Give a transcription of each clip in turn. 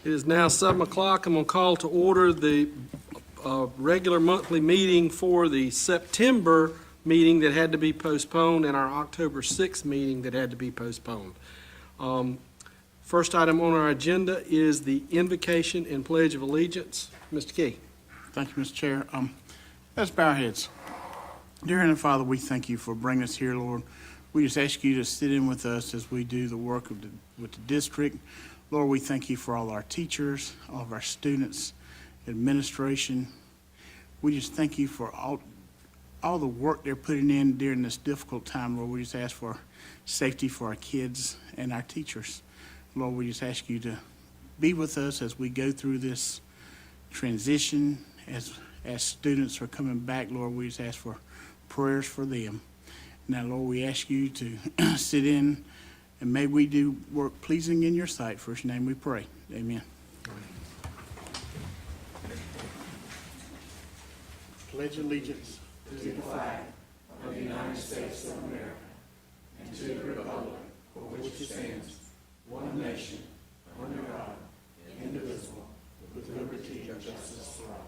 It is now 7 o'clock. I'm going to call to order the regular monthly meeting for the September meeting that had to be postponed and our October 6th meeting that had to be postponed. First item on our agenda is the invocation and pledge of allegiance. Mr. Key. Thank you, Mr. Chair. Let's bow our heads. Dear Heavenly Father, we thank you for bringing us here, Lord. We just ask you to sit in with us as we do the work with the district. Lord, we thank you for all our teachers, all of our students, administration. We just thank you for all the work they're putting in during this difficult time, Lord. We just ask for safety for our kids and our teachers. Lord, we just ask you to be with us as we go through this transition, as students are coming back. Lord, we just ask for prayers for them. Now, Lord, we ask you to sit in, and may we do work pleasing in your sight. For your name we pray. Amen. Pledge allegiance to the flag of the United States of America and to the republic for which it stands, one nation, under God, indivisible, with liberty and justice for all.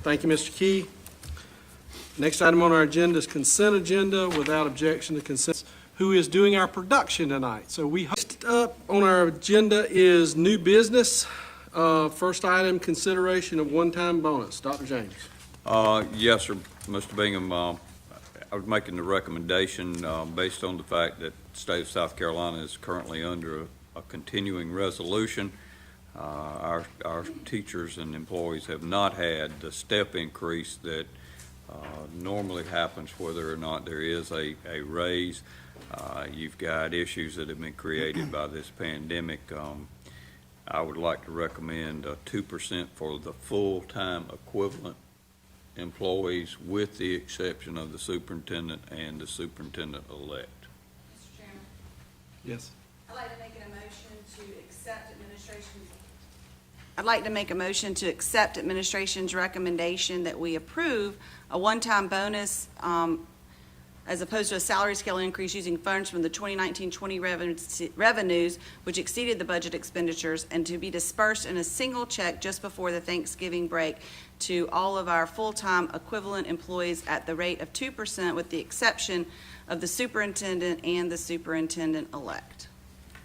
Thank you, Mr. Key. Next item on our agenda is consent agenda. Without objection to consent, who is doing our production tonight? So next up on our agenda is new business. First item, consideration of one-time bonus. Dr. James. Yes, sir, Mr. Bingham. I was making the recommendation based on the fact that the state of South Carolina is currently under a continuing resolution. Our teachers and employees have not had the step increase that normally happens whether or not there is a raise. You've got issues that have been created by this pandemic. I would like to recommend 2% for the full-time equivalent employees, with the exception of the superintendent and the superintendent-elect. Mr. Chairman? Yes. I'd like to make a motion to accept administration's recommendation that we approve a one-time bonus as opposed to a salary scale increase using funds from the 2019-20 revenues which exceeded the budget expenditures, and to be dispersed in a single check just before the Thanksgiving break to all of our full-time equivalent employees at the rate of 2%, with the exception of the superintendent and the superintendent-elect.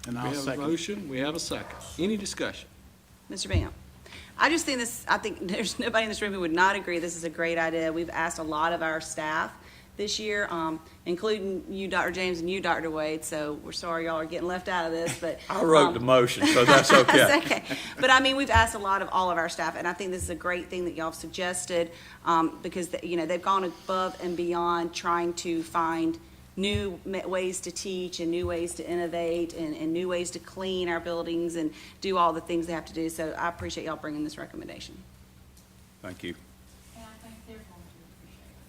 And We I'll have a second. motion. We have a second. Any discussion? Mr. Bingham? I think there's nobody in this room who would not agree this is a great idea. We've asked a lot of our staff this year, including you, Dr. James, and you, Dr. Wade, so we're sorry y'all are getting left out of this, but. I wrote the motion, so that's okay. That's okay. But I mean, we've asked all of our staff, and I think this is a great thing that y'all have suggested, because, they've gone above and beyond trying to find new ways to teach and new ways to innovate and new ways to clean our buildings and do all the things they have to do. So I appreciate y'all bringing this recommendation. Thank you. And I think they're going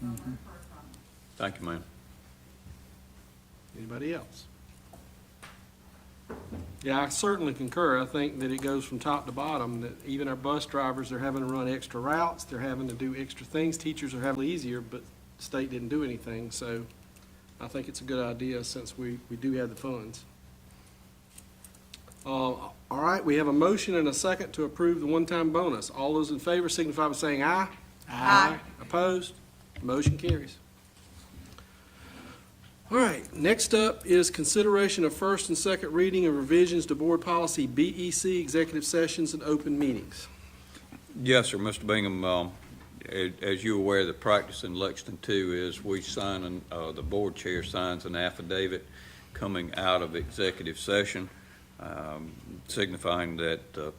to appreciate it. Thank you, ma'am. Anybody else? Yeah, I certainly concur. I think that it goes from top to bottom, that even our bus drivers are having to run extra routes, they're having to do extra things. Teachers are having it easier, but the state didn't do anything. So I think it's a good idea since we do have the funds. All right, we have a motion and a second to approve the one-time bonus. All those in favor signify by saying aye. Aye. Opposed? Motion carries. All right, next up is consideration of first and second reading of revisions to board policy BEC, executive sessions and open meetings. Yes, sir, Mr. Bingham. As you're aware, the practice in Lexington 2 is we sign, the board chair signs an affidavit coming out of executive session, signifying that the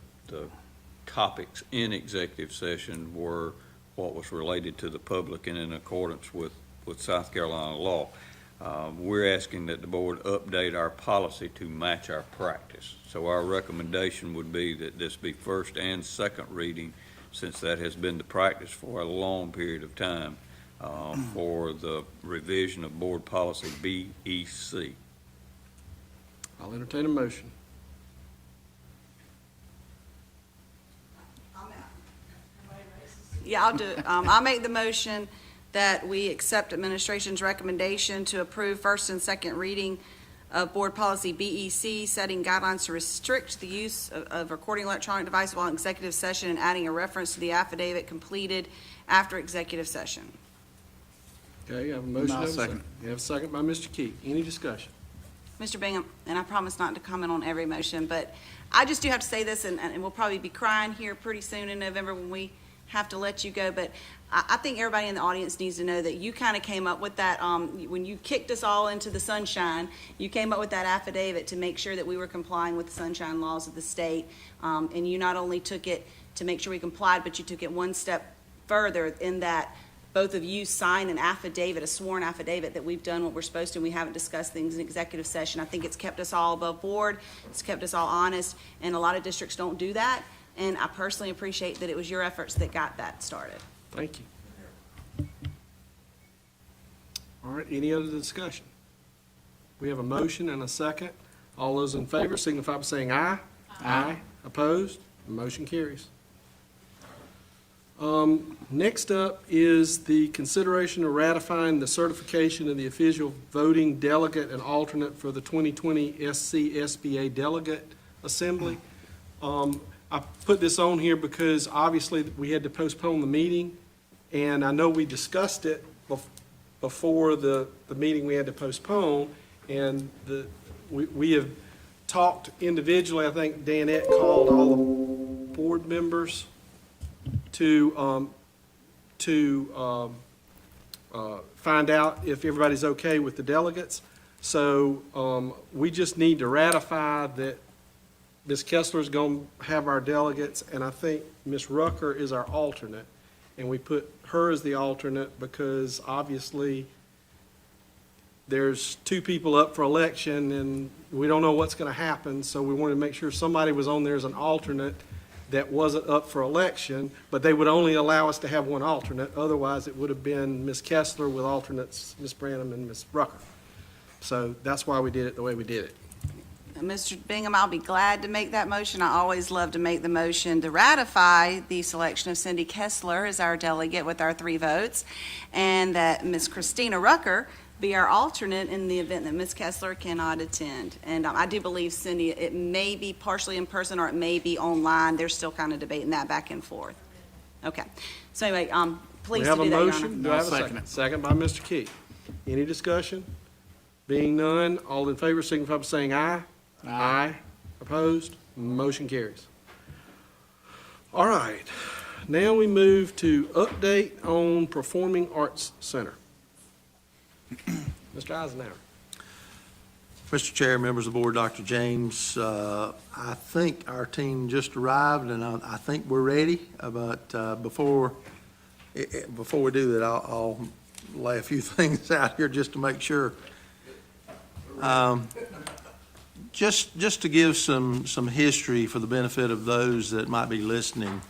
topics in executive session were what was related to the public and in accordance with South Carolina law. We're asking that the board update our policy to match our practice. So our recommendation would be that this be first and second reading, since that has been the practice for a long period of time, for the revision of board policy BEC. I'll entertain a motion. Yeah, I'll do it. I'll make the motion that we accept administration's recommendation to approve first and second reading of Board Policy BEC, setting guidelines to restrict the use of recording electronic devices while in executive session and adding a reference to the affidavit completed after executive session. Okay, you have a motion. No, have a second. You have a second by Mr. Key. Any discussion? Mr. Bingham, and I promise not to comment on every motion, but I just do have to say this, and we'll probably be crying here pretty soon in November when we have to let you go, but I think everybody in the audience needs to know that you kind of came up with that, when you kicked us all into the sunshine, you came up with that affidavit to make sure that we were complying with the sunshine laws of the state, and you not only took it to make sure we complied, but you took it one step further in that both of you signed an affidavit, a sworn affidavit, that we've done what we're supposed to, and we haven't discussed things in executive session. I think it's kept us all above board, it's kept us all honest, and a lot of districts don't do that, and I personally appreciate that it was your efforts that got that started. Thank you. All right, any other discussion? We have a motion and a second. All those in favor signify by saying aye. Aye. Opposed? The motion carries. Next up is the consideration of ratifying the certification of the official voting delegate and alternate for the 2020 SC-SBA Delegate Assembly. I put this on here because obviously we had to postpone the meeting, and I know we discussed it before the meeting we had to postpone, and we have talked individually. I think Danette called all the board members to find out if everybody's okay with the delegates. So we just need to ratify that Ms. Kessler is going to have our delegates, and I think Ms. Rucker is our alternate. And we put her as the alternate because obviously there's two people up for election, and we don't know what's going to happen, so we wanted to make sure somebody was on there as an alternate that wasn't up for election, but they would only allow us to have one alternate. Otherwise, it would have been Ms. Kessler with alternates, Ms. Branham and Ms. Rucker. So that's why we did it the way we did it. Mr. Bingham, I'll be glad to make that motion. I always love to make the motion to ratify the selection of Cindy Kessler as our delegate with our 3 votes, and that Ms. Christina Rucker be our alternate in the event that Ms. Kessler cannot attend. And I do believe, Cindy, it may be partially in person or it may be online. They're still kind of debating that back and forth. Okay. So anyway, please to do that, Your Honor. We have a motion. Do I have a second? Second by Mr. Key. Any discussion? Being none, all in favor signify by saying aye. Aye. Opposed? Motion carries. All right. Now we move to update on Performing Arts Center. Mr. Eisenhower. Mr. Chair, members of the board, Dr. James, I think our team just arrived, and I think we're ready. But before we do that, I'll lay a few things out here just to make sure. Just to give some history for the benefit of those that might be listening,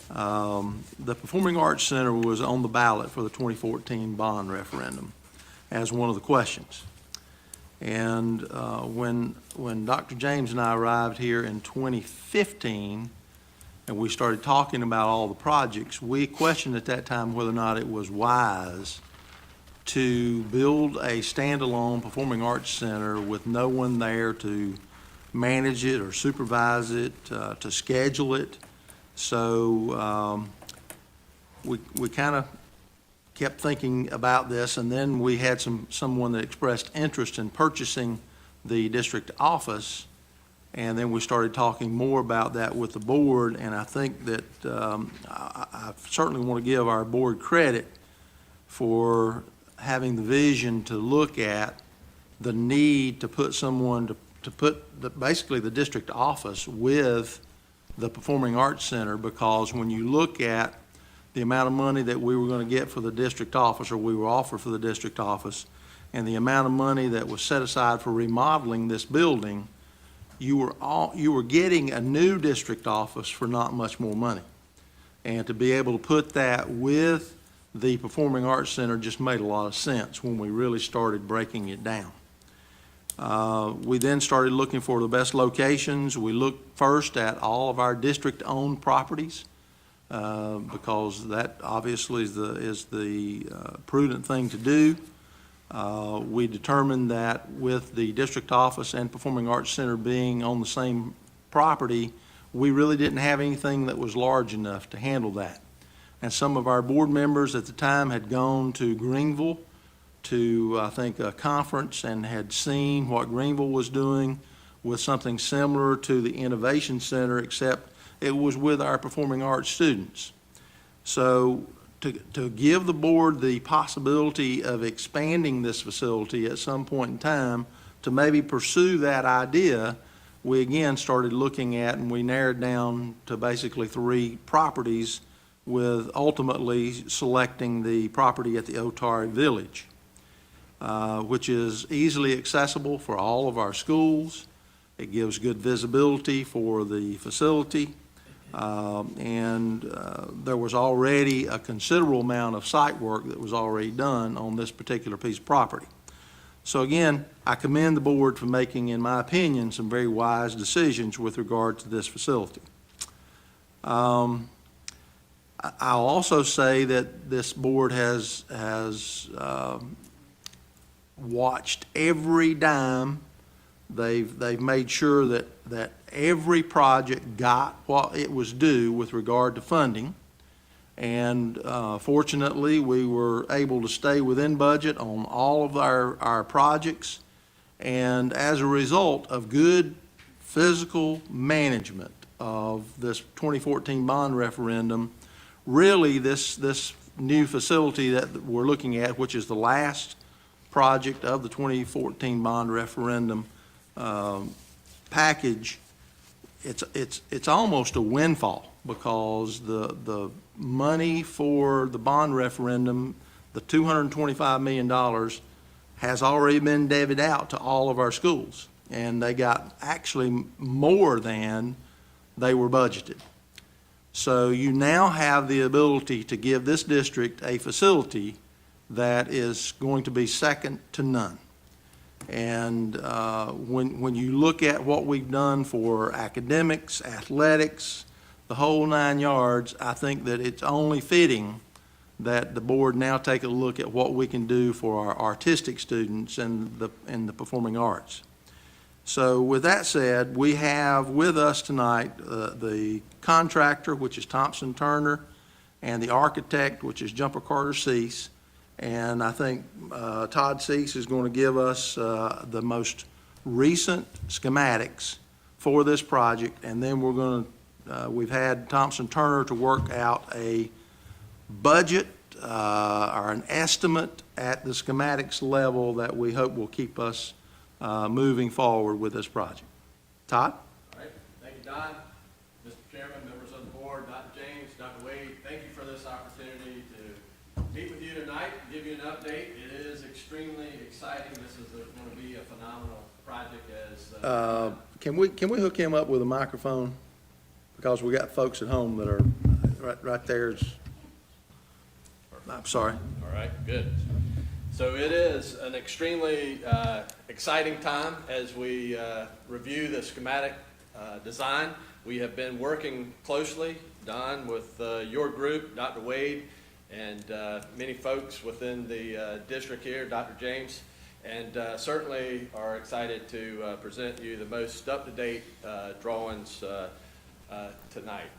the Performing Arts Center was on the ballot for the 2014 bond referendum as one of the questions. And when Dr. James and I arrived here in 2015 and we started talking about all the projects, we questioned at that time whether or not it was wise to build a standalone Performing Arts Center with no one there to manage it or supervise it, to schedule it. So we kind of kept thinking about this, and then we had someone that expressed interest in purchasing the district office, and then we started talking more about that with the board, and I think that I certainly want to give our board credit for having the vision to look at the need to put someone to put basically the district office with the Performing Arts Center, because when you look at the amount of money that we were going to get for the district office, or we were offered for the district office, and the amount of money that was set aside for remodeling this building, you were getting a new district office for not much more money. And to be able to put that with the Performing Arts Center just made a lot of sense when we really started breaking it down. We then started looking for the best locations. We looked first at all of our district-owned properties, because that obviously is the prudent thing to do. We determined that with the district office and Performing Arts Center being on the same property, we really didn't have anything that was large enough to handle that. And some of our board members at the time had gone to Greenville to, I think, a conference and had seen what Greenville was doing with something similar to the Innovation Center, except it was with our performing arts students. So to give the board the possibility of expanding this facility at some point in time to maybe pursue that idea, we again started looking at, and we narrowed down to basically 3 properties, with ultimately selecting the property at the Otari Village, which is easily accessible for all of our schools. It gives good visibility for the facility. There was already a considerable amount of site work that was already done on this particular piece of property. So again, I commend the board for making, in my opinion, some very wise decisions with regard to this facility. I'll also say that this board has watched every dime. They've made sure that every project got what it was due with regard to funding. And fortunately, we were able to stay within budget on all of our projects. And as a result of good physical management of this 2014 bond referendum, really this new facility that we're looking at, which is the last project of the 2014 bond referendum package, it's almost a windfall, because the money for the bond referendum, the $225 million, has already been debited out to all of our schools, and they got actually more than they were budgeted. So you now have the ability to give this district a facility that is going to be second to none. And when you look at what we've done for academics, athletics, the whole 9 yards, I think that it's only fitting that the board now take a look at what we can do for our artistic students and the performing arts. So with that said, we have with us tonight the contractor, which is Thompson Turner, and the architect, which is Jumper Carter Cease. And I think Todd Cease is going to give us the most recent schematics for this project, and then we're going to we've had Thompson Turner to work out a budget or an estimate at the schematics level that we hope will keep us moving forward with this project. Todd? All right, thank you, Don. Mr. Chairman, members of the board, Dr. James, Dr. Wade, thank you for this opportunity to meet with you tonight, give you an update. It is extremely exciting. This is going to be a phenomenal project. As Can we hook him up with a microphone? Because we got folks at home that are right there. I'm sorry. All right, good. So it is an extremely exciting time as we review the schematic design. We have been working closely, Don, with your group, Dr. Wade, and many folks within the district here, Dr. James, and certainly are excited to present you the most up-to-date drawings tonight.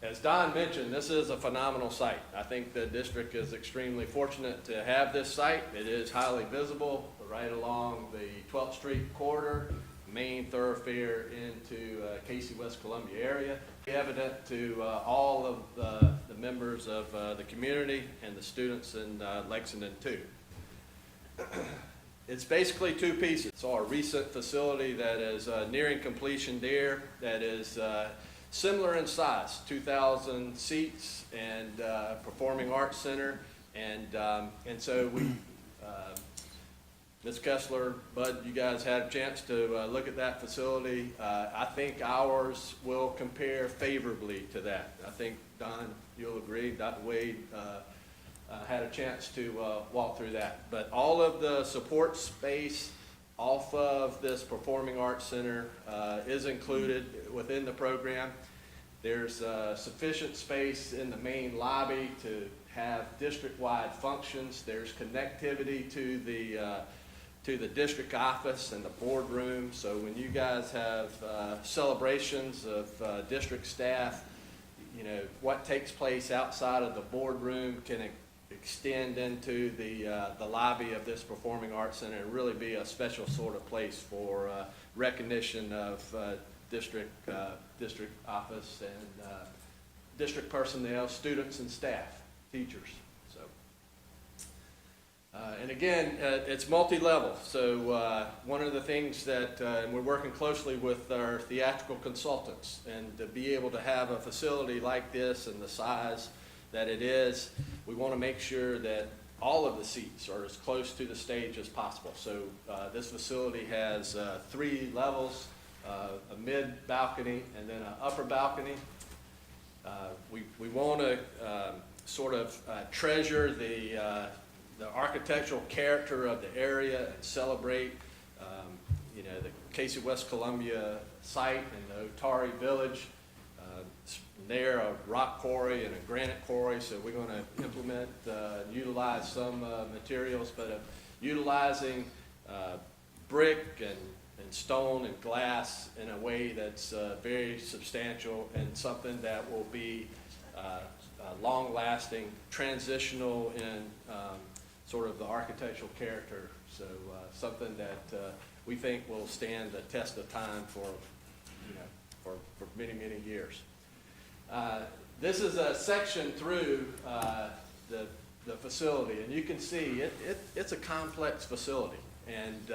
As Don mentioned, this is a phenomenal site. I think the district is extremely fortunate to have this site. It is highly visible right along the 12th Street corridor, main thoroughfare into Casey, West Columbia area. Evident to all of the members of the community and the students in Lexington too. It's basically 2 pieces. So our recent facility that is nearing completion there, that is similar in size, 2,000 seats, and performing arts center, and so we, Ms. Kessler, Bud, you guys had a chance to look at that facility. I think ours will compare favorably to that. I think, Don, you'll agree, Dr. Wade had a chance to walk through that. But all of the support space off of this Performing Arts Center is included within the program. There's sufficient space in the main lobby to have district-wide functions. There's connectivity to the district office and the boardroom. So when you guys have celebrations of district staff, you know, what takes place outside of the boardroom can extend into the lobby of this Performing Arts Center and really be a special sort of place for recognition of district office and district personnel, students and staff, teachers. So, and again, it's multi-level. So one of the things that, and we're working closely with our theatrical consultants, and to be able to have a facility like this and the size that it is, we want to make sure that all of the seats are as close to the stage as possible. So this facility has 3 levels, a mid balcony and then an upper balcony. We want to sort of treasure the architectural character of the area and celebrate, you know, the Casey West Columbia site and the Otari Village. There, a rock quarry and a granite quarry, so we're going to implement and utilize some materials, but utilizing brick and stone and glass in a way that's very substantial and something that will be long-lasting, transitional in sort of the architectural character. So something that we think will stand the test of time for, you know, for many, many years. This is a section through the facility, and you can see it's a complex facility. And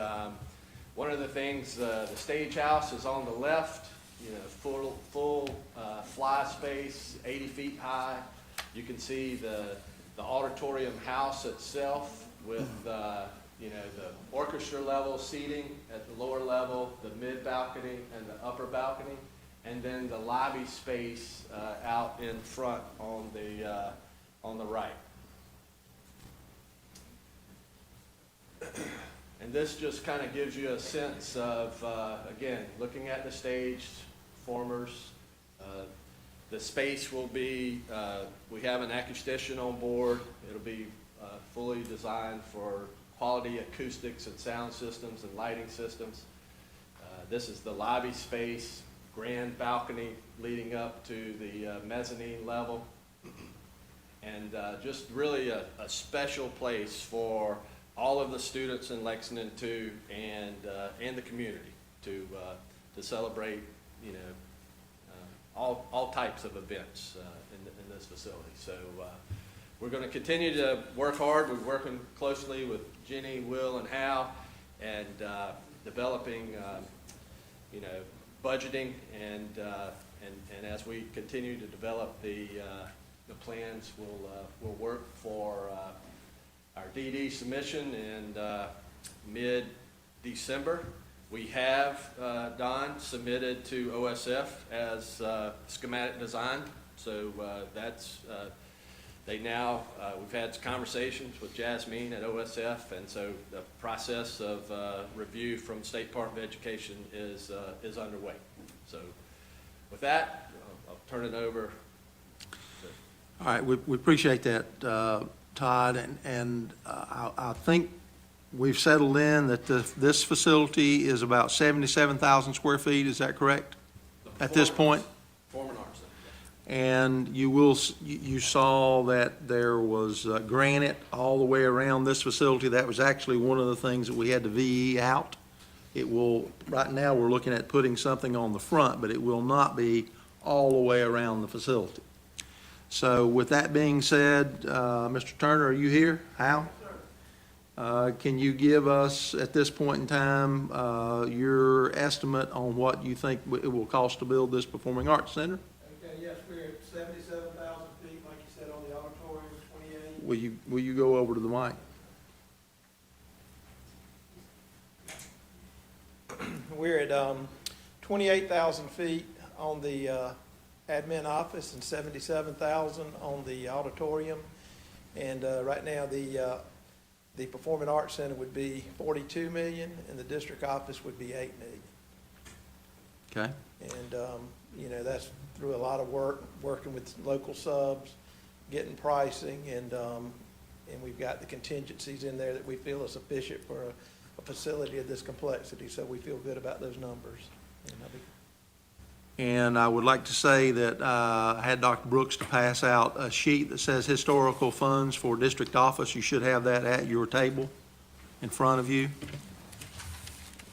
one of the things, the stage house is on the left, you know, full fly space, 80 feet high. You can see the auditorium house itself with you know, the orchestra level seating at the lower level, the mid balcony and the upper balcony, and then the lobby space out in front on the right. And this just kind of gives you a sense of, again, looking at the stage, performers. The space will be, we have an acoustician on board. It'll be fully designed for quality acoustics and sound systems and lighting systems. This is the lobby space, grand balcony leading up to the mezzanine level. And just really a special place for all of the students in Lexington too, and the community to celebrate, you know, all types of events in this facility. So we're going to continue to work hard. We're working closely with Jenny, Will, and Hal, and developing, you know, budgeting, and as we continue to develop the plans, we'll work for our DD submission in mid-December. We have, Don, submitted to OSF as schematic design, so that's, they now, we've had conversations with Jasmine at OSF, and so the process of review from State Department of Education is underway. So with that, I'll turn it over. All right, we appreciate that, Todd, and I think we've settled in that this facility is about 77,000 square feet. Is that correct? At this point? Performing Arts Center. And you saw that there was granite all the way around this facility. That was actually one of the things that we had to VE out. It will, right now, we're looking at putting something on the front, but it will not be all the way around the facility. So with that being said, Mr. Turner, are you here? Hal? Can you give us, at this point in time, your estimate on what you think it will cost to build this Performing Arts Center? Okay, yes, we're at 77,000 feet, like you said, on the auditorium, 28. Will you go over to the mic? We're at 28,000 feet on the admin office and 77,000 on the auditorium. And right now, the Performing Arts Center would be 42 million, and the district office would be 8 million. Okay. And, you know, that's through a lot of work, working with local subs, getting pricing, and we've got the contingencies in there that we feel is sufficient for a facility of this complexity, so we feel good about those numbers. And I'll be- And I would like to say that I had Dr. Brooks to pass out a sheet that says historical funds for district office. You should have that at your table in front of you.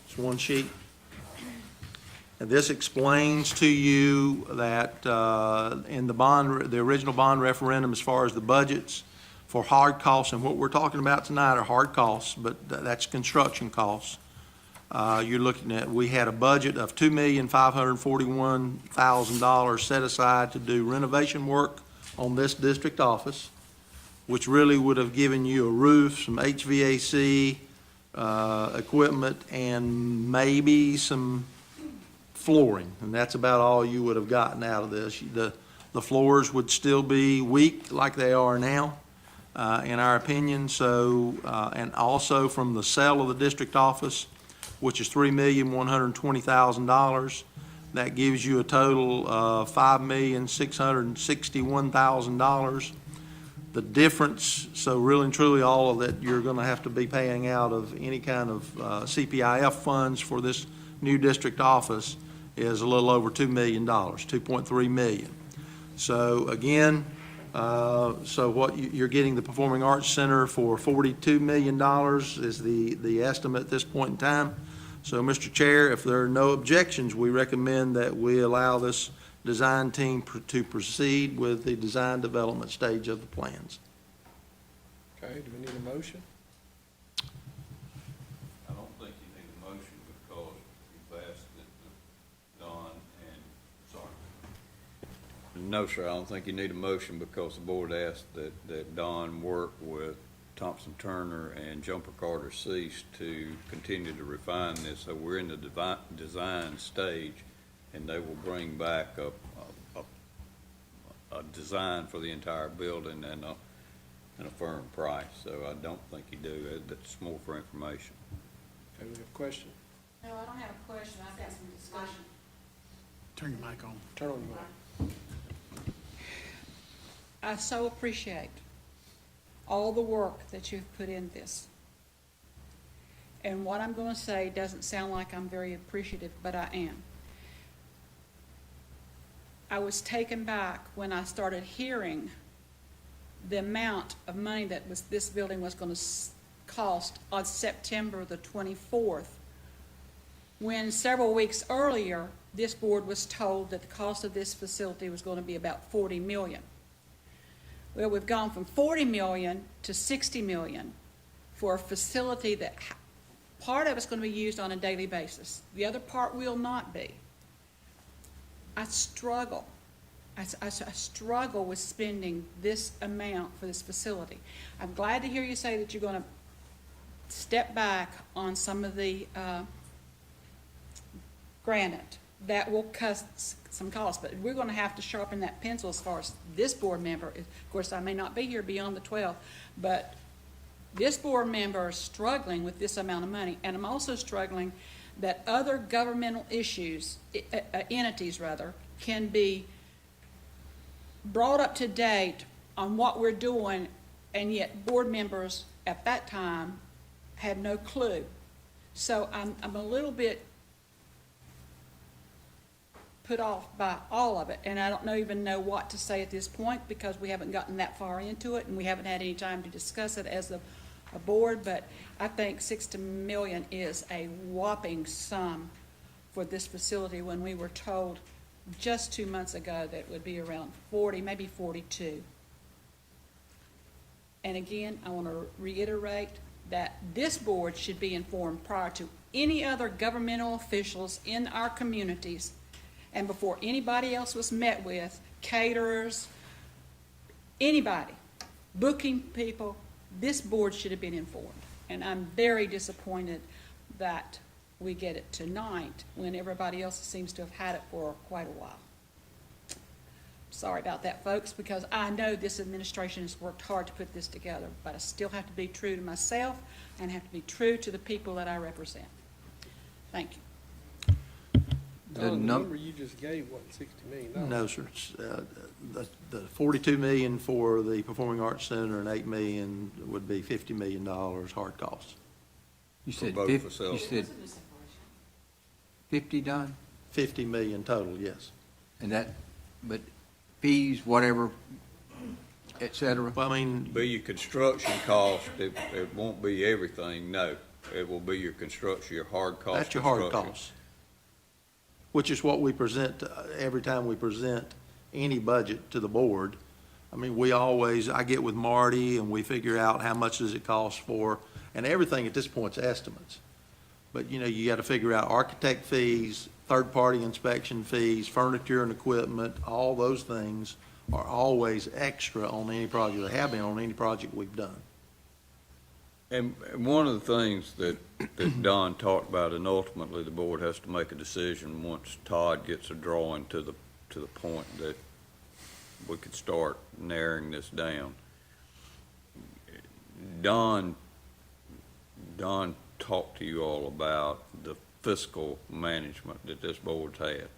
It's one sheet. And this explains to you that in the original bond referendum, as far as the budgets for hard costs, and what we're talking about tonight are hard costs, but that's construction costs. You're looking at, we had a budget of $2,541,000 set aside to do renovation work on this district office, which really would have given you a roof, some HVAC, equipment, and maybe some flooring, and that's about all you would have gotten out of this. The floors would still be weak like they are now, in our opinion. So, and also from the sale of the district office, which is $3,120,000, that gives you a total of $5,661,000. The difference, so really and truly all of that you're going to have to be paying out of any kind of CPIF funds for this new district office is a little over $2 million, $2.3 million. So again, so what you're getting the Performing Arts Center for $42 million is the estimate at this point in time. So, Mr. Chair, if there are no objections, we recommend that we allow this design team to proceed with the design development stage of the plans. Okay, do we need a motion? I don't think you need a motion because you've asked that Don and, sorry. No, sir, I don't think you need a motion because the board asked that Don work with Thompson Turner and Jumper Carter Cease to continue to refine this. So we're in the design stage, and they will bring back a design for the entire building and a firm price. So I don't think you do. That's more for information. Okay, we have a question. No, I don't have a question, I've got some discussion. Turn your mic on. Turn on your mic. I so appreciate all the work that you've put in this. And what I'm going to say doesn't sound like I'm very appreciative, but I am. I was taken back when I started hearing the amount of money that this building was going to cost on September the 24th, when several weeks earlier, this board was told that the cost of this facility was going to be about $40 million. Well, we've gone from $40 million to $60 million for a facility that part of it's going to be used on a daily basis. The other part will not be. I struggle. I struggle with spending this amount for this facility. I'm glad to hear you say that you're going to step back on some of the granite. That will cut some costs, but we're going to have to sharpen that pencil as far as this board member. Of course, I may not be here beyond the 12th, but this board member is struggling with this amount of money, and I'm also struggling that other governmental issues, entities rather, can be brought up to date on what we're doing, and yet board members at that time had no clue. So I'm a little bit put off by all of it, and I don't even know what to say at this point because we haven't gotten that far into it and we haven't had any time to discuss it as a board, but I think $60 million is a whopping sum for this facility when we were told just 2 months ago that it would be around 40, maybe 42. And again, I want to reiterate that this board should be informed prior to any other governmental officials in our communities and before anybody else was met with, caterers, anybody, booking people. This board should have been informed. And I'm very disappointed that we get it tonight when everybody else seems to have had it for quite a while. Sorry about that, folks, because I know this administration has worked hard to put this together, but I still have to be true to myself and have to be true to the people that I represent. Thank you. Don, the num- number you just gave wasn't $60 million. No, sir. It's, the 42 million for the Performing Arts Center and 8 million would be $50 million hard costs. You said both 50, you facilities. said 50, Don? 50 million total, yes. And that, but fees, whatever, et cetera? Well, I mean, Be your construction cost, it won't be everything, no. It will be your construction, your hard cost that's your hard construction. costs, which is what we present every time we present any budget to the board. I mean, I get with Marty and we figure out how much does it cost for, and everything at this point is estimates. But, you got to figure out architect fees, third-party inspection fees, furniture and equipment, all those things are always extra on any project, they have been on any project we've done. And one of the things that Don talked about, and ultimately the board has to make a decision once Todd gets a drawing to the point that we could start narrowing this down. Don talked to you all about the fiscal management that this board's had.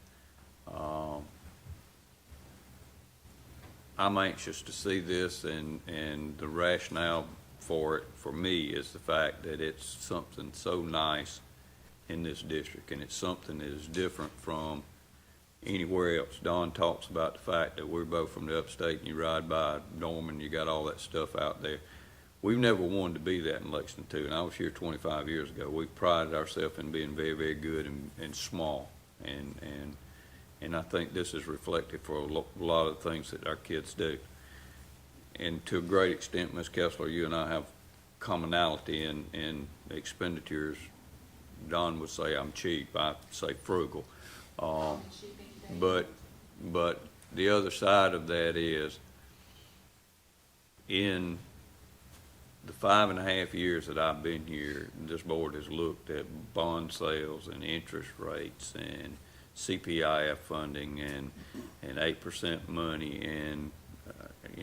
I'm anxious to see this, and the rationale for it, for me, is the fact that it's something so nice in this district, and it's something that is different from anywhere else. Don talks about the fact that we're both from the upstate, and you ride by Norman, you got all that stuff out there. We've never wanted to be that in Lexington too, and I was here 25 years ago. We prided ourselves in being very, very good and small, and I think this is reflective for a lot of the things that our kids do. And to a great extent, Ms. Kessler, you and I have commonality in expenditures. Don would say I'm cheap, I say frugal. But the other side of that is, in the 5.5 years that I've been here, this board has looked at bond sales and interest rates and CPIF funding and 8% money, and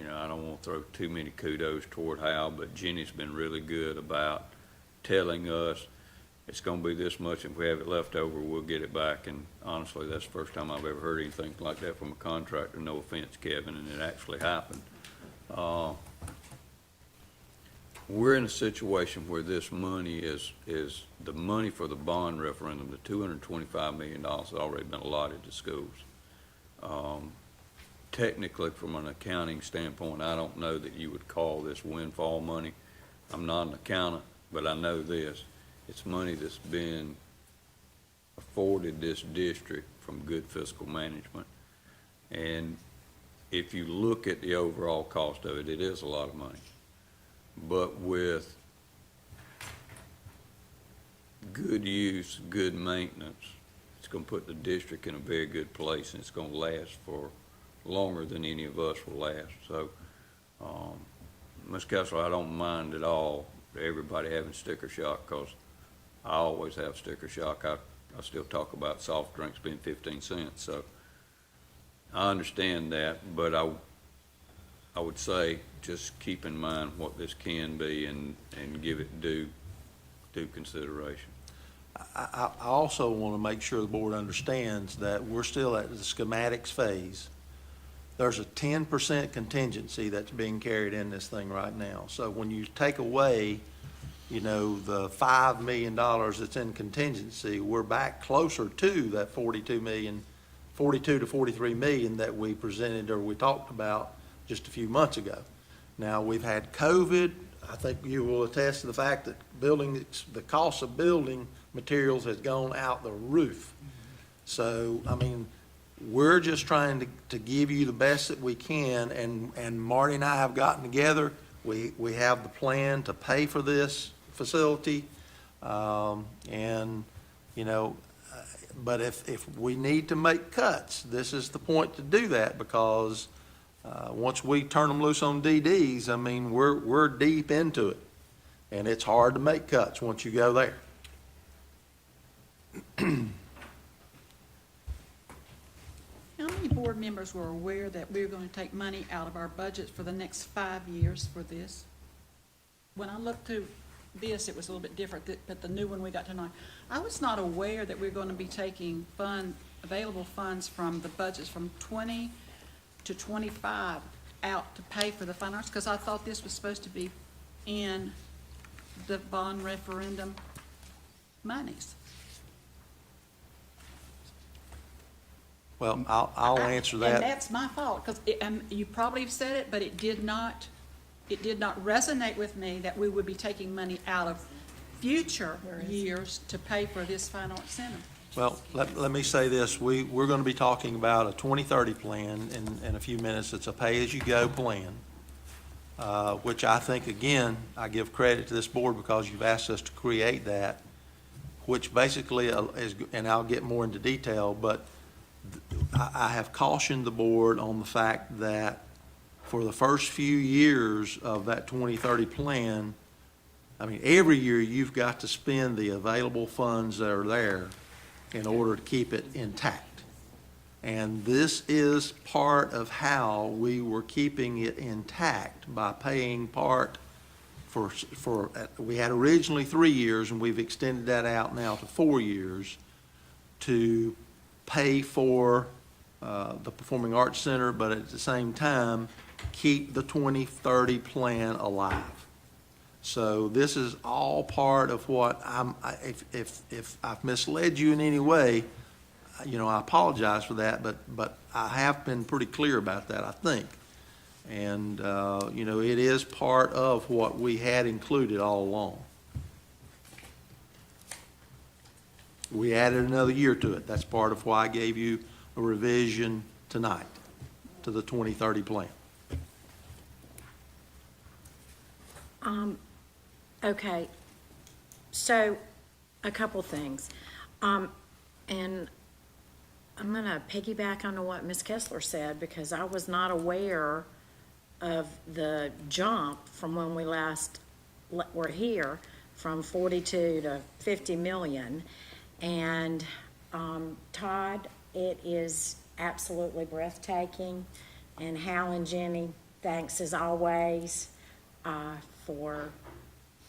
I don't want to throw too many kudos toward Hal, but Jenny's been really good about telling us it's going to be this much, and if we have it left over, we'll get it back. And honestly, that's the first time I've ever heard anything like that from a contractor. No offense, Kevin, and it actually happened. We're in a situation where this money is the money for the bond referendum. The $225 million has already been allotted to schools. Technically, from an accounting standpoint, I don't know that you would call this windfall money. I'm not an accountant, but I know this. It's money that's been afforded this district from good fiscal management. And if you look at the overall cost of it, it is a lot of money. But with good use, good maintenance, it's going to put the district in a very good place, and it's going to last for longer than any of us will last. So, Ms. Kessler, I don't mind at all everybody having sticker shock, because I always have sticker shock. I still talk about soft drinks being 15 cents. So I understand that, but I would say just keep in mind what this can be and give it due consideration. I also want to make sure the board understands that we're still at the schematics phase. There's a 10% contingency that's being carried in this thing right now. So when you take away, the $5 million that's in contingency, we're back closer to that 42 to 43 million that we presented or we talked about just a few months ago. Now, we've had COVID. I think you will attest to the fact that the cost of building materials has gone out the roof. So, we're just trying to give you the best that we can, and Marty and I have gotten together. We have the plan to pay for this facility, but if we need to make cuts, this is the point to do that, because once we turn them loose on DDs, we're deep into it, and it's hard to make cuts once you go there. How many board members were aware that we were going to take money out of our budget for the next 5 years for this? When I looked through this, it was a little bit different, but the new one we got tonight, I was not aware that we were going to be taking available funds from the budgets from 20 to 25 out to pay for the fine arts? Because I thought this was supposed to be in the bond referendum monies. Well, I'll answer And that. that's my fault, because you probably have said it, but it did not resonate with me that we would be taking money out of future years to pay for this fine arts center. Well, let me say this. We're going to be talking about a 2030 plan in a few minutes. It's a pay-as-you-go plan, which I think, again, I give credit to this board because you've asked us to create that, which basically is, and I'll get more into detail, but I have cautioned the board on the fact that for the first few years of that 2030 plan, I mean, every year you've got to spend the available funds that are there in order to keep it intact. And this is part of how we were keeping it intact by paying part we had originally 3 years, and we've extended that out now to 4 years to pay for the Performing Arts Center, but at the same time, keep the 2030 plan alive. So this is all part of what if I've misled you in any way, I apologize for that, but I have been pretty clear about that, I think. And, it is part of what we had included all along. We added another year to it. That's part of why I gave you a revision tonight to the 2030 plan. Okay, so a couple things. And I'm going to piggyback on what Ms. Kessler said, because I was not aware of the jump from when we last were here, from 42 to 50 million. And Todd, it is absolutely breathtaking. And Hal and Jenny, thanks as always for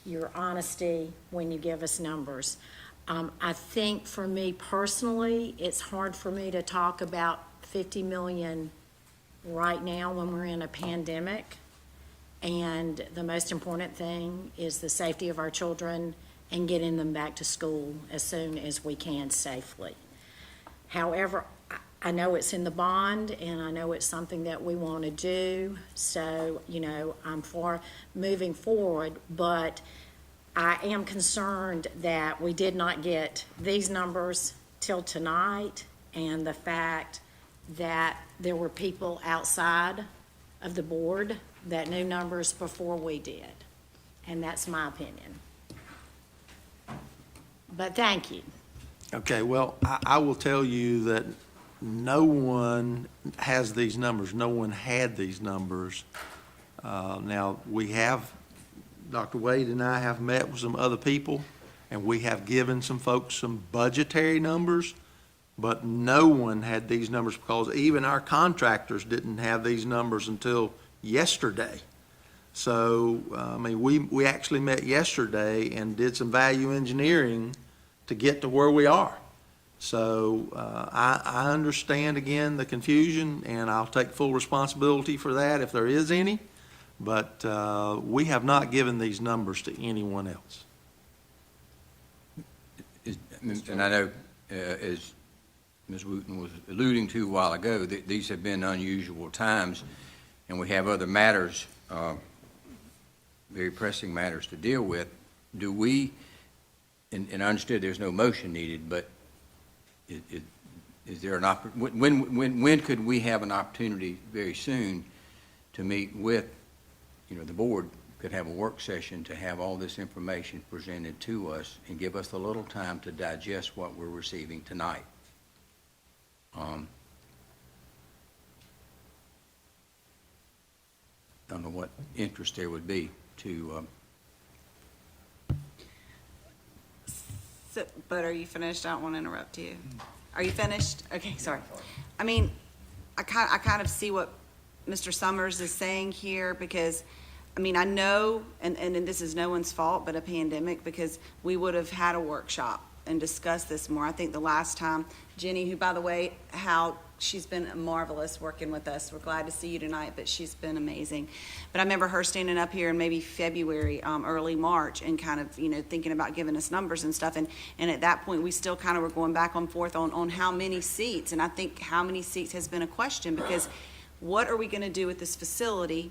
your honesty when you give us numbers. I think for me personally, it's hard for me to talk about 50 million right now when we're in a pandemic. And the most important thing is the safety of our children and getting them back to school as soon as we can safely. However, I know it's in the bond, and I know it's something that we want to do, so, I'm for moving forward, but I am concerned that we did not get these numbers till tonight, and the fact that there were people outside of the board that knew numbers before we did, and that's my opinion. But thank you. Okay, well, I will tell you that no one has these numbers. No one had these numbers. Now, Dr. Wade and I have met with some other people, and we have given some folks some budgetary numbers, but no one had these numbers because even our contractors didn't have these numbers until yesterday. So, we actually met yesterday and did some value engineering to get to where we are. So I understand, again, the confusion, and I'll take full responsibility for that if there is any, but we have not given these numbers to anyone else. And I know, as Ms. Wooten was alluding to a while ago, that these have been unusual times, and we have other matters, very pressing matters to deal with. Do we, and I understood there's no motion needed, but is there when could we have an opportunity very soon to meet with, the board could have a work session to have all this information presented to us and give us a little time to digest what we're receiving tonight? I don't know what interest there would be to So, but are you finished? I don't want to interrupt you. Are you finished? Okay, sorry. I kind of see what Mr. Summers is saying here, because, I know, and this is no one's fault but a pandemic, because we would have had a workshop and discuss this more. I think the last time, Jenny, who, by the way, how she's been marvelous working with us. We're glad to see you tonight, but she's been amazing. But I remember her standing up here in maybe February, early March, and kind of, thinking about giving us numbers and stuff. And at that point, we still kind of were going back and forth on how many seats. And I think how many seats has been a question, because what are we going to do with this facility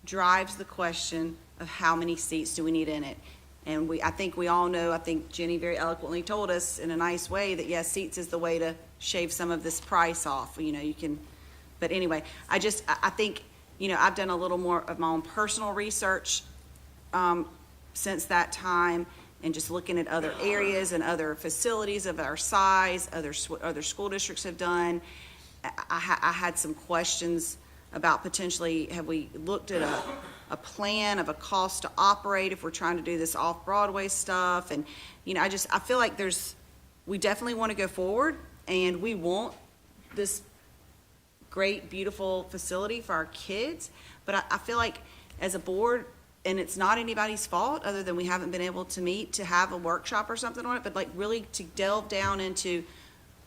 drives the question of how many seats do we need in it. And I think we all know, I think Jenny very eloquently told us in a nice way that, yes, seats is the way to shave some of this price off. You can, but anyway, I think, I've done a little more of my own personal research since that time, and just looking at other areas and other facilities of our size, other school districts have done. I had some questions about potentially, have we looked at a plan of a cost to operate if we're trying to do this off-Broadway stuff? And, I feel like we definitely want to go forward, and we want this great, beautiful facility for our kids. But I feel like as a board, and it's not anybody's fault other than we haven't been able to meet to have a workshop or something on it, but like really to delve down into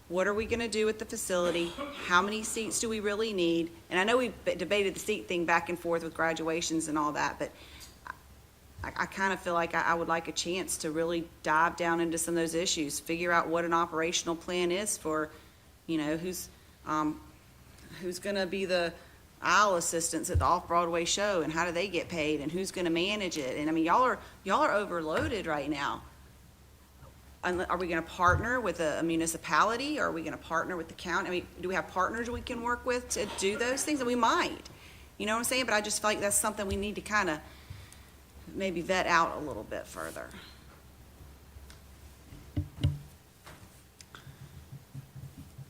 what are we going to do with the facility? How many seats do we really need? And I know we debated the seat thing back and forth with graduations and all that, but I kind of feel like I would like a chance to really dive down into some of those issues, figure out what an operational plan is for, who's going to be the aisle assistants at the off-Broadway show, and how do they get paid, and who's going to manage it? And I mean, y'all are overloaded right now. Are we going to partner with a municipality, or are we going to partner with the county? I mean, do we have partners we can work with to do those things? And we might, you know what I'm saying? But I just feel like that's something we need to kind of maybe vet out a little bit further.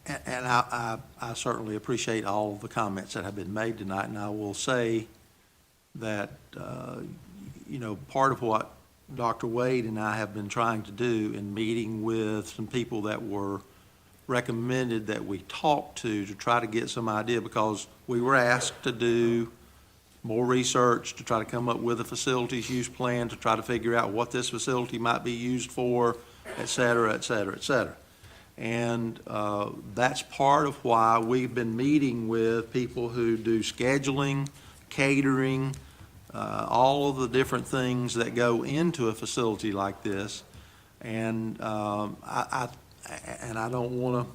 And I certainly appreciate all of the comments that have been made tonight, and I will say that, part of what Dr. Wade and I have been trying to do in meeting with some people that were recommended that we talk to try to get some idea, because we were asked to do more research to try to come up with a facilities use plan, to try to figure out what this facility might be used for, et cetera, et cetera, et cetera. And that's part of why we've been meeting with people who do scheduling, catering, all of the different things that go into a facility like this. And I don't want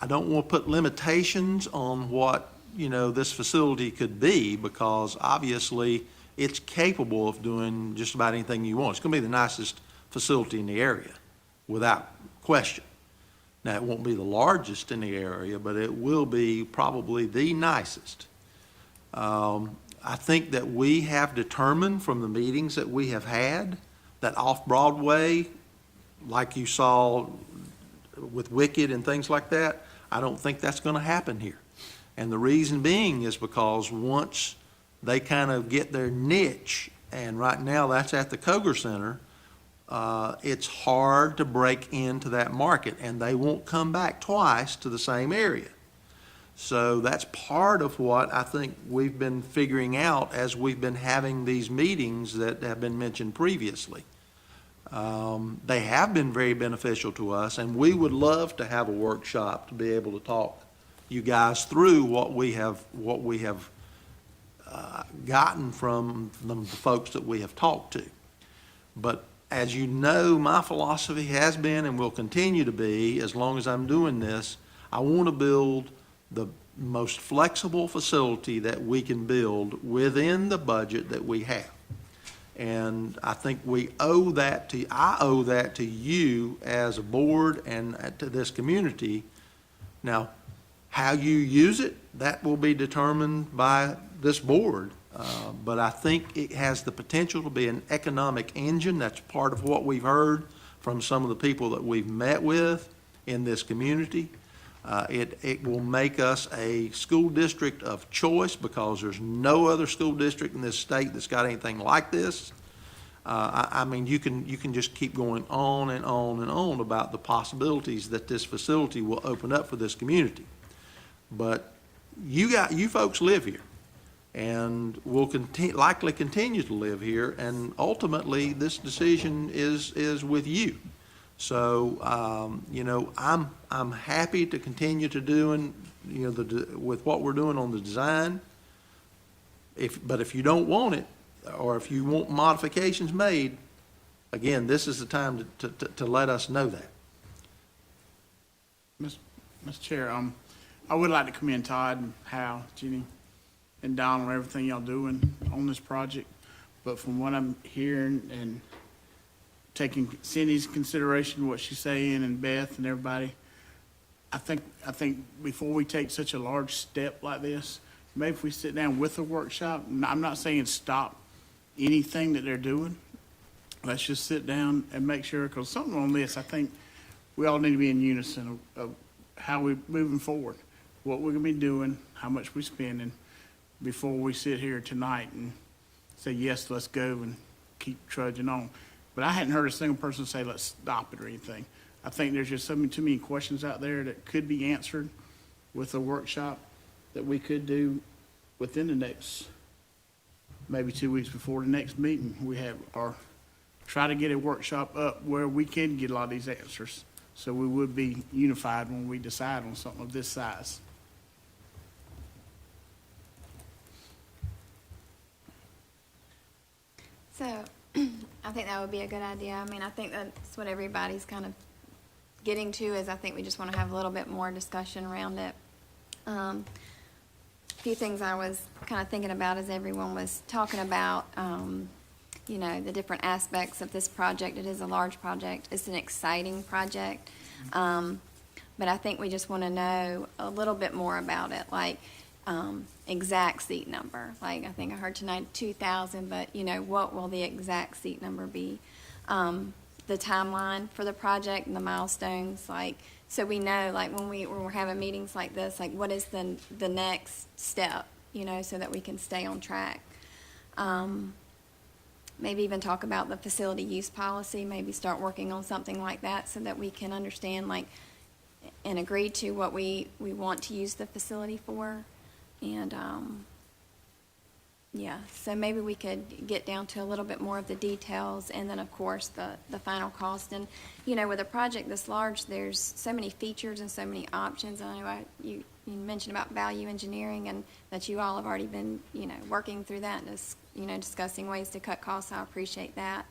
to put limitations on what this facility could be, because obviously it's capable of doing just about anything you want. It's going to be the nicest facility in the area, without question. Now, it won't be the largest in the area, but it will be probably the nicest. I think that we have determined from the meetings that we have had that off-Broadway, like you saw with Wicked and things like that, I don't think that's going to happen here. And the reason being is because once they kind of get their niche, and right now that's at the Koger Center, it's hard to break into that market, and they won't come back twice to the same area. So that's part of what I think we've been figuring out as we've been having these meetings that have been mentioned previously. They have been very beneficial to us, and we would love to have a workshop to be able to talk you guys through what we have gotten from the folks that we have talked to. But as you know, my philosophy has been and will continue to be, as long as I'm doing this, I want to build the most flexible facility that we can build within the budget that we have. And I think I owe that to you as a board and to this community. Now, how you use it, that will be determined by this board. But I think it has the potential to be an economic engine. That's part of what we've heard from some of the people that we've met with in this community. It will make us a school district of choice, because there's no other school district in this state that's got anything like this. I mean, you can just keep going on and on and on about the possibilities that this facility will open up for this community. But you folks live here. and will likely continue to live here, and ultimately, this decision is with you. So, you know, I'm happy to continue to doing, you know, with what we're doing on the design. But if you don't want it, or if you want modifications made, again, this is the time to let us know that. Mr. Chair, I would like to commend Todd and Hal, Jenny, and Don on everything y'all doing on this project. But from what I'm hearing and taking Cindy's consideration, what she's saying, and Beth and everybody, I think before we take such a large step like this, maybe if we sit down with a workshop, and I'm not saying stop anything that they're doing. Let's just sit down and make sure, because something on this, I think we all need to be in unison of how we're moving forward, what we're gonna be doing, how much we're spending, before we sit here tonight and say, yes, let's go and keep trudging on. But I hadn't heard a single person say, let's stop it or anything. I think there's just too many questions out there that could be answered with a workshop that we could do within the next, maybe 2 weeks before the next meeting. We have, or try to get a workshop up where we can get a lot of these answers. So we would be unified when we decide on something of this size. So, I think that would be a good idea. I mean, I think that's what everybody's kind of getting to, is I think we just want to have a little bit more discussion around it. A few things I was kind of thinking about as everyone was talking about, you know, the different aspects of this project. It is a large project. It's an exciting project. But I think we just want to know a little bit more about it, like exact seat number. Like, I think I heard tonight 2,000, but, you know, what will the exact seat number be? The timeline for the project and the milestones, like, so we know, like, when we're having meetings like this, like, what is the next step, you know, so that we can stay on track. Maybe even talk about the facility use policy, maybe start working on something like that so that we can understand, like, and agree to what we want to use the facility for. And, yeah, so maybe we could get down to a little bit more of the details, and then, of course, the final cost. And, you know, with a project this large, there's so many features and so many options. I know you mentioned about value engineering, and that you all have already been, you know, working through that and just, you know, discussing ways to cut costs. I appreciate that.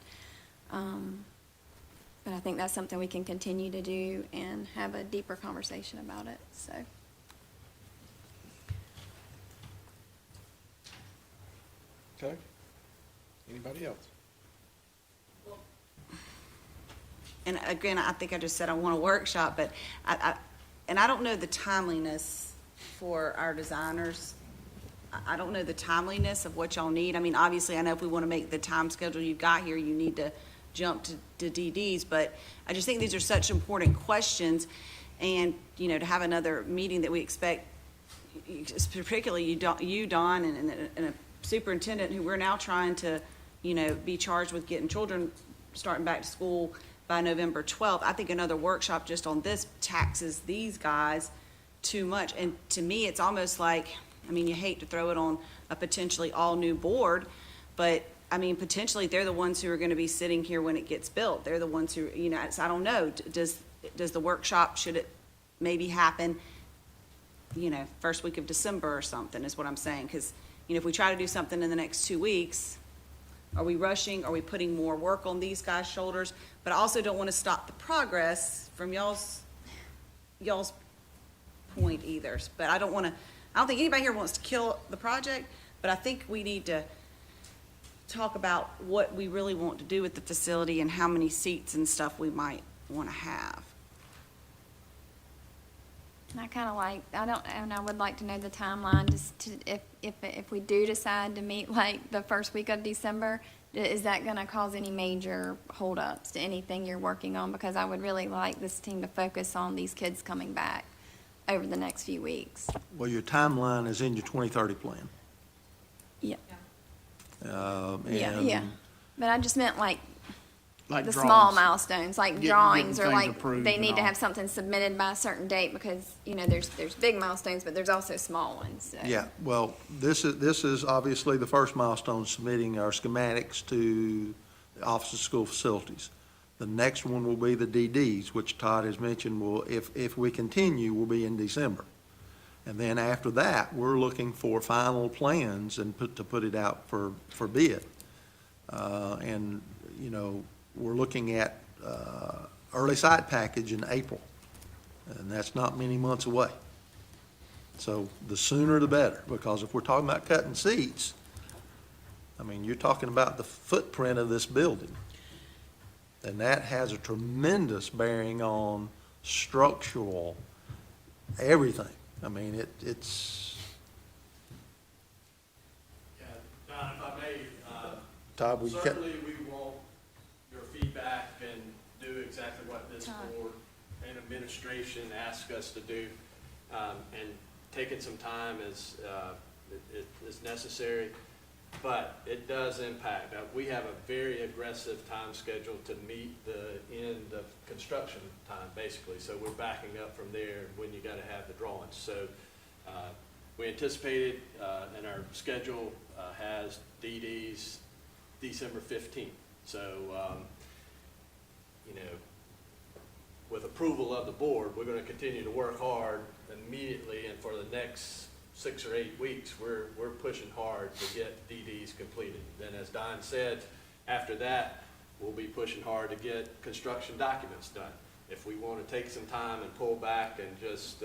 But I think that's something we can continue to do and have a deeper conversation about it, so. Okay. Anybody else? And again, I think I just said I want a workshop, but I don't know the timeliness for our designers. I don't know the timeliness of what y'all need. I mean, obviously, I know if we want to make the time schedule you've got here, you need to jump to DDs, but I just think these are such important questions, and, you know, to have another meeting that we expect, particularly you, Don, and a superintendent who we're now trying to, you know, be charged with getting children starting back to school by November 12th. I think another workshop just on this taxes these guys too much. And to me, it's almost like, I mean, you hate to throw it on a potentially all-new board, but, I mean, potentially they're the ones who are going to be sitting here when it gets built. They're the ones who, you know, I don't know. Does the workshop, should it maybe happen, you know, first week of December or something, is what I'm saying? Because, you know, if we try to do something in the next 2 weeks, are we rushing? Are we putting more work on these guys' shoulders? But I also don't want to stop the progress from y'all's point either. But I don't think anybody here wants to kill the project, but I think we need to talk about what we really want to do with the facility and how many seats and stuff we might want to have. And I would like to know the timeline, just to, if we do decide to meet like the first week of December, is that gonna cause any major holdups to anything you're working on? Because I would really like this team to focus on these kids coming back over the next few weeks. Well, your timeline is in your 2030 plan. Yeah. And Yeah. But I just meant, like, Like the drawings. small milestones, like Getting drawings, or things like approved they and need to all. have something submitted by a certain date, because, you know, there's big milestones, but there's also small ones, so. Yeah, well, this is obviously the first milestone, submitting our schematics to the Office of School Facilities. The next one will be the DDs, which Todd has mentioned will, if we continue, will be in December. And then after that, we're looking for final plans and put it out for bid. And, you know, we're looking at early site package in April, and that's not many months away. So the sooner the better, because if we're talking about cutting seats, I mean, you're talking about the footprint of this building. And that has a tremendous bearing on structural, everything. I mean, it's, Yeah, Don, if I may, Todd, we cut. certainly we want your feedback and do exactly what this board and administration ask us to do. And taking some time is necessary, but it does impact. We have a very aggressive time schedule to meet the end of construction time, basically. So we're backing up from there when you gotta have the drawings. So, we anticipated, and our schedule, has DDs December 15th. So, you know, with approval of the board, we're gonna continue to work hard immediately, and for the next 6 or 8 weeks, we're pushing hard to get DDs completed. Then, as Don said, after that, we'll be pushing hard to get construction documents done. If we want to take some time and pull back and just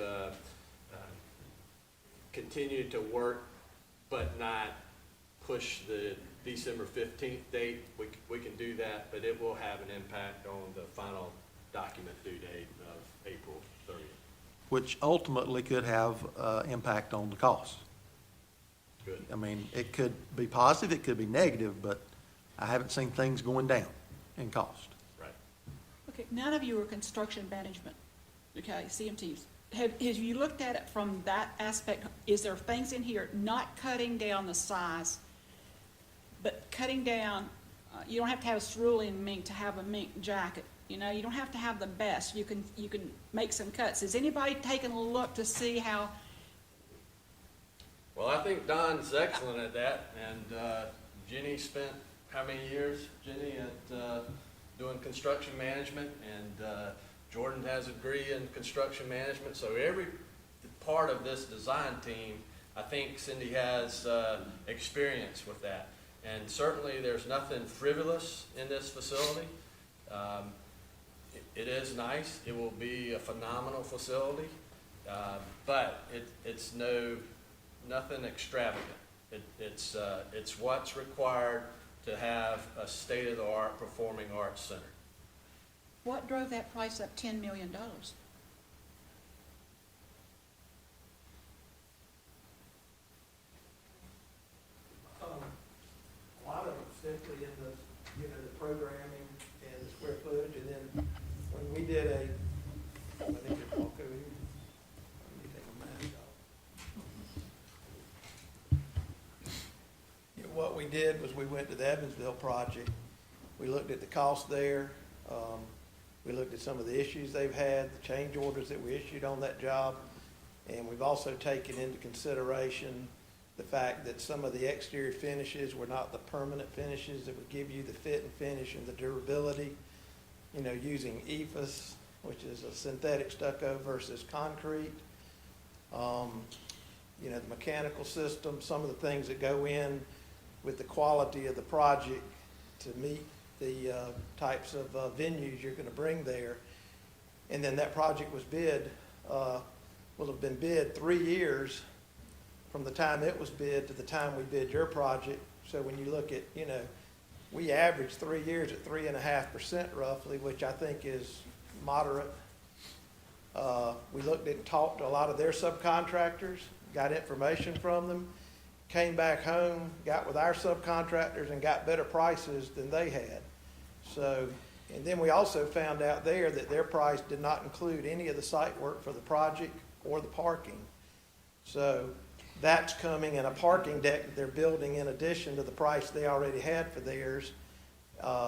continue to work, but not push the December 15th date, we can do that, but it will have an impact on the final document due date of April 30th. Which ultimately could have impact on the cost. Good. I mean, it could be positive, it could be negative, but I haven't seen things going down in cost. Right. Okay, none of you are construction management, okay, CMTs. Have you looked at it from that aspect? Is there things in here, not cutting down the size, but cutting down, you don't have to have a cerulean mink to have a mink jacket. You know, you don't have to have the best. You can make some cuts. Has anybody taken a look to see how? Well, I think Don's excellent at that, and Jenny spent how many years, Jenny, at doing construction management, and Jordan has a degree in construction management, so every part of this design team, I think Cindy has experience with that. And certainly, there's nothing frivolous in this facility. It is nice. It will be a phenomenal facility, but it's nothing extravagant. It's what's required to have a state-of-the-art performing arts center. What drove that price up $10 million? A lot of it simply in the, you know, the programming and the square footage, and then when we did I need to walk over here. Let me take my mask off. You know, what we did was we went to the Evansville project. We looked at the cost there. We looked at some of the issues they've had, the change orders that we issued on that job, and we've also taken into consideration the fact that some of the exterior finishes were not the permanent finishes that would give you the fit and finish and the durability. You know, using EFS, which is a synthetic stucco versus concrete. You know, the mechanical system, some of the things that go in with the quality of the project to meet the types of venues you're going to bring there. And then that project was bid, will have been bid 3 years from the time it was bid to the time we bid your project. So when you look at, you know, we averaged 3 years at 3.5% roughly, which I think is moderate. We looked at and talked to a lot of their subcontractors, got information from them, came back home, got with our subcontractors and got better prices than they had. So, and then we also found out there that their price did not include any of the site work for the project or the parking. So that's coming, and a parking deck that they're building in addition to the price they already had for theirs.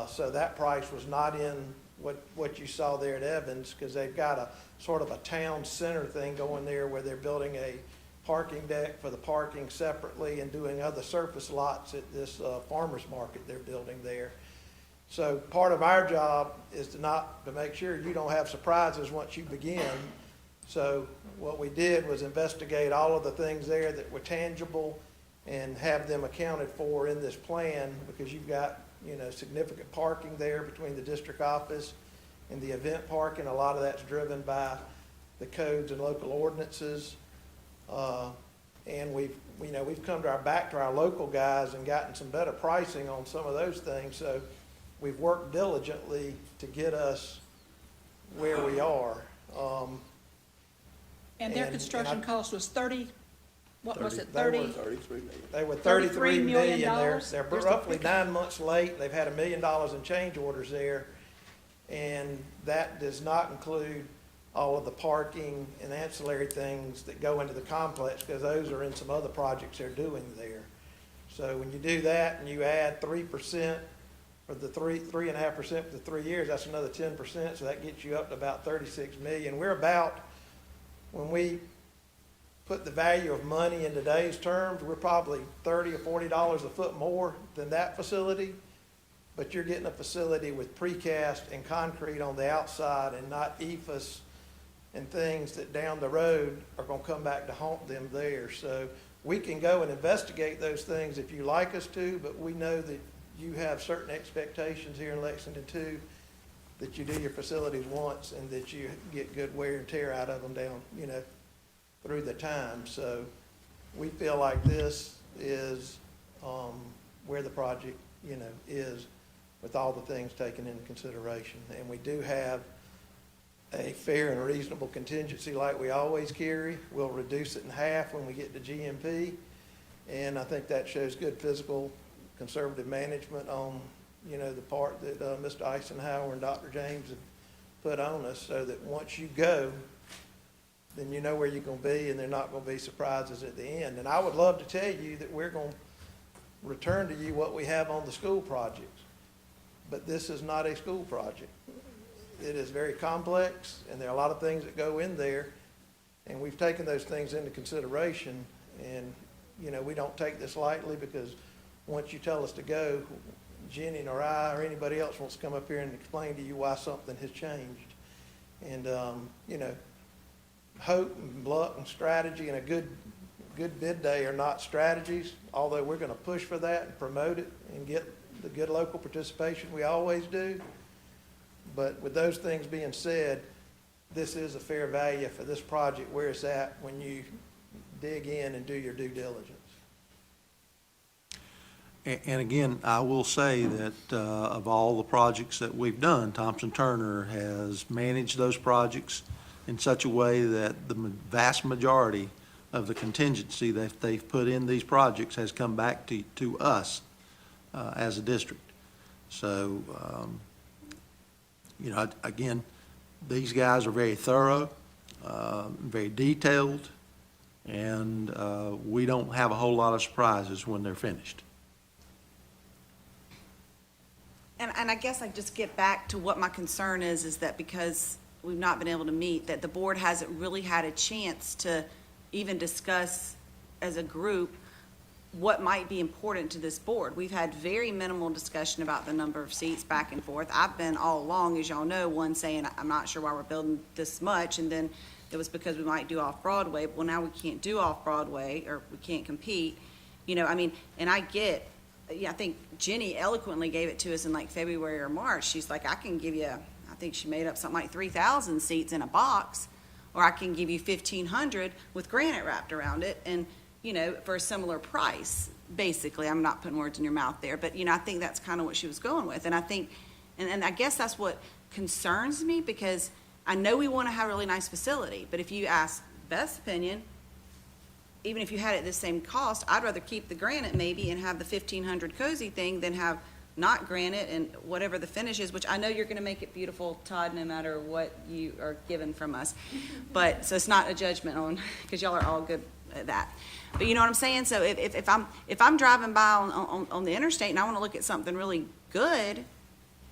So that price was not in what you saw there at Evans, because they've got a sort of a town center thing going there where they're building a parking deck for the parking separately and doing other surface lots at this farmer's market they're building there. So part of our job is to make sure you don't have surprises once you begin. So what we did was investigate all of the things there that were tangible and have them accounted for in this plan, because you've got, significant parking there between the district office and the event parking. A lot of that's driven by the codes and local ordinances. And we've come back to our local guys and gotten some better pricing on some of those things. So we've worked diligently to get us where we are. And their and construction cost was 30, what was it, They 30? were- They were $33 $33 million. They're There's the roughly picture. 9 months late. They've had $1 million in change orders there. And that does not include all of the parking and ancillary things that go into the complex, because those are in some other projects they're doing there. So when you do that and you add 3% for the 3.5% for the 3 years, that's another 10%. So that gets you up to about $36 million. We're about, when we put the value of money in today's terms, we're probably $30 or $40 a foot more than that facility. But you're getting a facility with precast and concrete on the outside and not EFS and things that down the road are going to come back to haunt them there. So we can go and investigate those things if you like us to, but we know that you have certain expectations here in Lexington too, that you do your facilities once and that you get good wear and tear out of them down, through the time. So we feel like this is where the project, is, with all the things taken into consideration. And we do have a fair and reasonable contingency like we always carry. We'll reduce it in half when we get to GMP. And I think that shows good fiscal conservative management on, the part that Mr. Eisenhower and Dr. James have put on us, so that once you go, then you know where you're going to be, and there are not going to be surprises at the end. And I would love to tell you that we're going to return to you what we have on the school projects. But this is not a school project. It is very complex, and there are a lot of things that go in there, and we've taken those things into consideration. And, we don't take this lightly, because once you tell us to go, Jenny or I or anybody else wants to come up here and explain to you why something has changed. And, hope and luck and strategy and a good bid day are not strategies, although we're going to push for that and promote it and get the good local participation we always do. But with those things being said, this is a fair value for this project where it's at when you dig in and do your due diligence. And again, I will say that of all the projects that we've done, Thompson Turner has managed those projects in such a way that the vast majority of the contingency that they've put in these projects has come back to us as a district. So, again, these guys are very thorough, very detailed, and we don't have a whole lot of surprises when they're finished. And I guess I just get back to what my concern is that because we've not been able to meet, that the board hasn't really had a chance to even discuss as a group what might be important to this board. We've had very minimal discussion about the number of seats back and forth. I've been all along, as y'all know, one saying, I'm not sure why we're building this much, and then it was because we might do off-Broadway. Well, now we can't do off-Broadway, or we can't compete. And I get, I think Jenny eloquently gave it to us in like February or March. She's like, I can give you, I think she made up something like 3,000 seats in a box, or I can give you 1,500 with granite wrapped around it, and, for a similar price, basically. I'm not putting words in your mouth there, but, I think that's kind of what she was going with. And I think, and I guess that's what concerns me, because I know we want to have a really nice facility, but if you ask Beth's opinion, even if you had it the same cost, I'd rather keep the granite maybe and have the 1,500 cozy thing than have not granite and whatever the finish is, which I know you're going to make it beautiful, Todd, no matter what you are given from us. But, so it's not a judgment on, because y'all are all good at that. But you know what I'm saying? So if I'm driving by on the interstate and I want to look at something really good,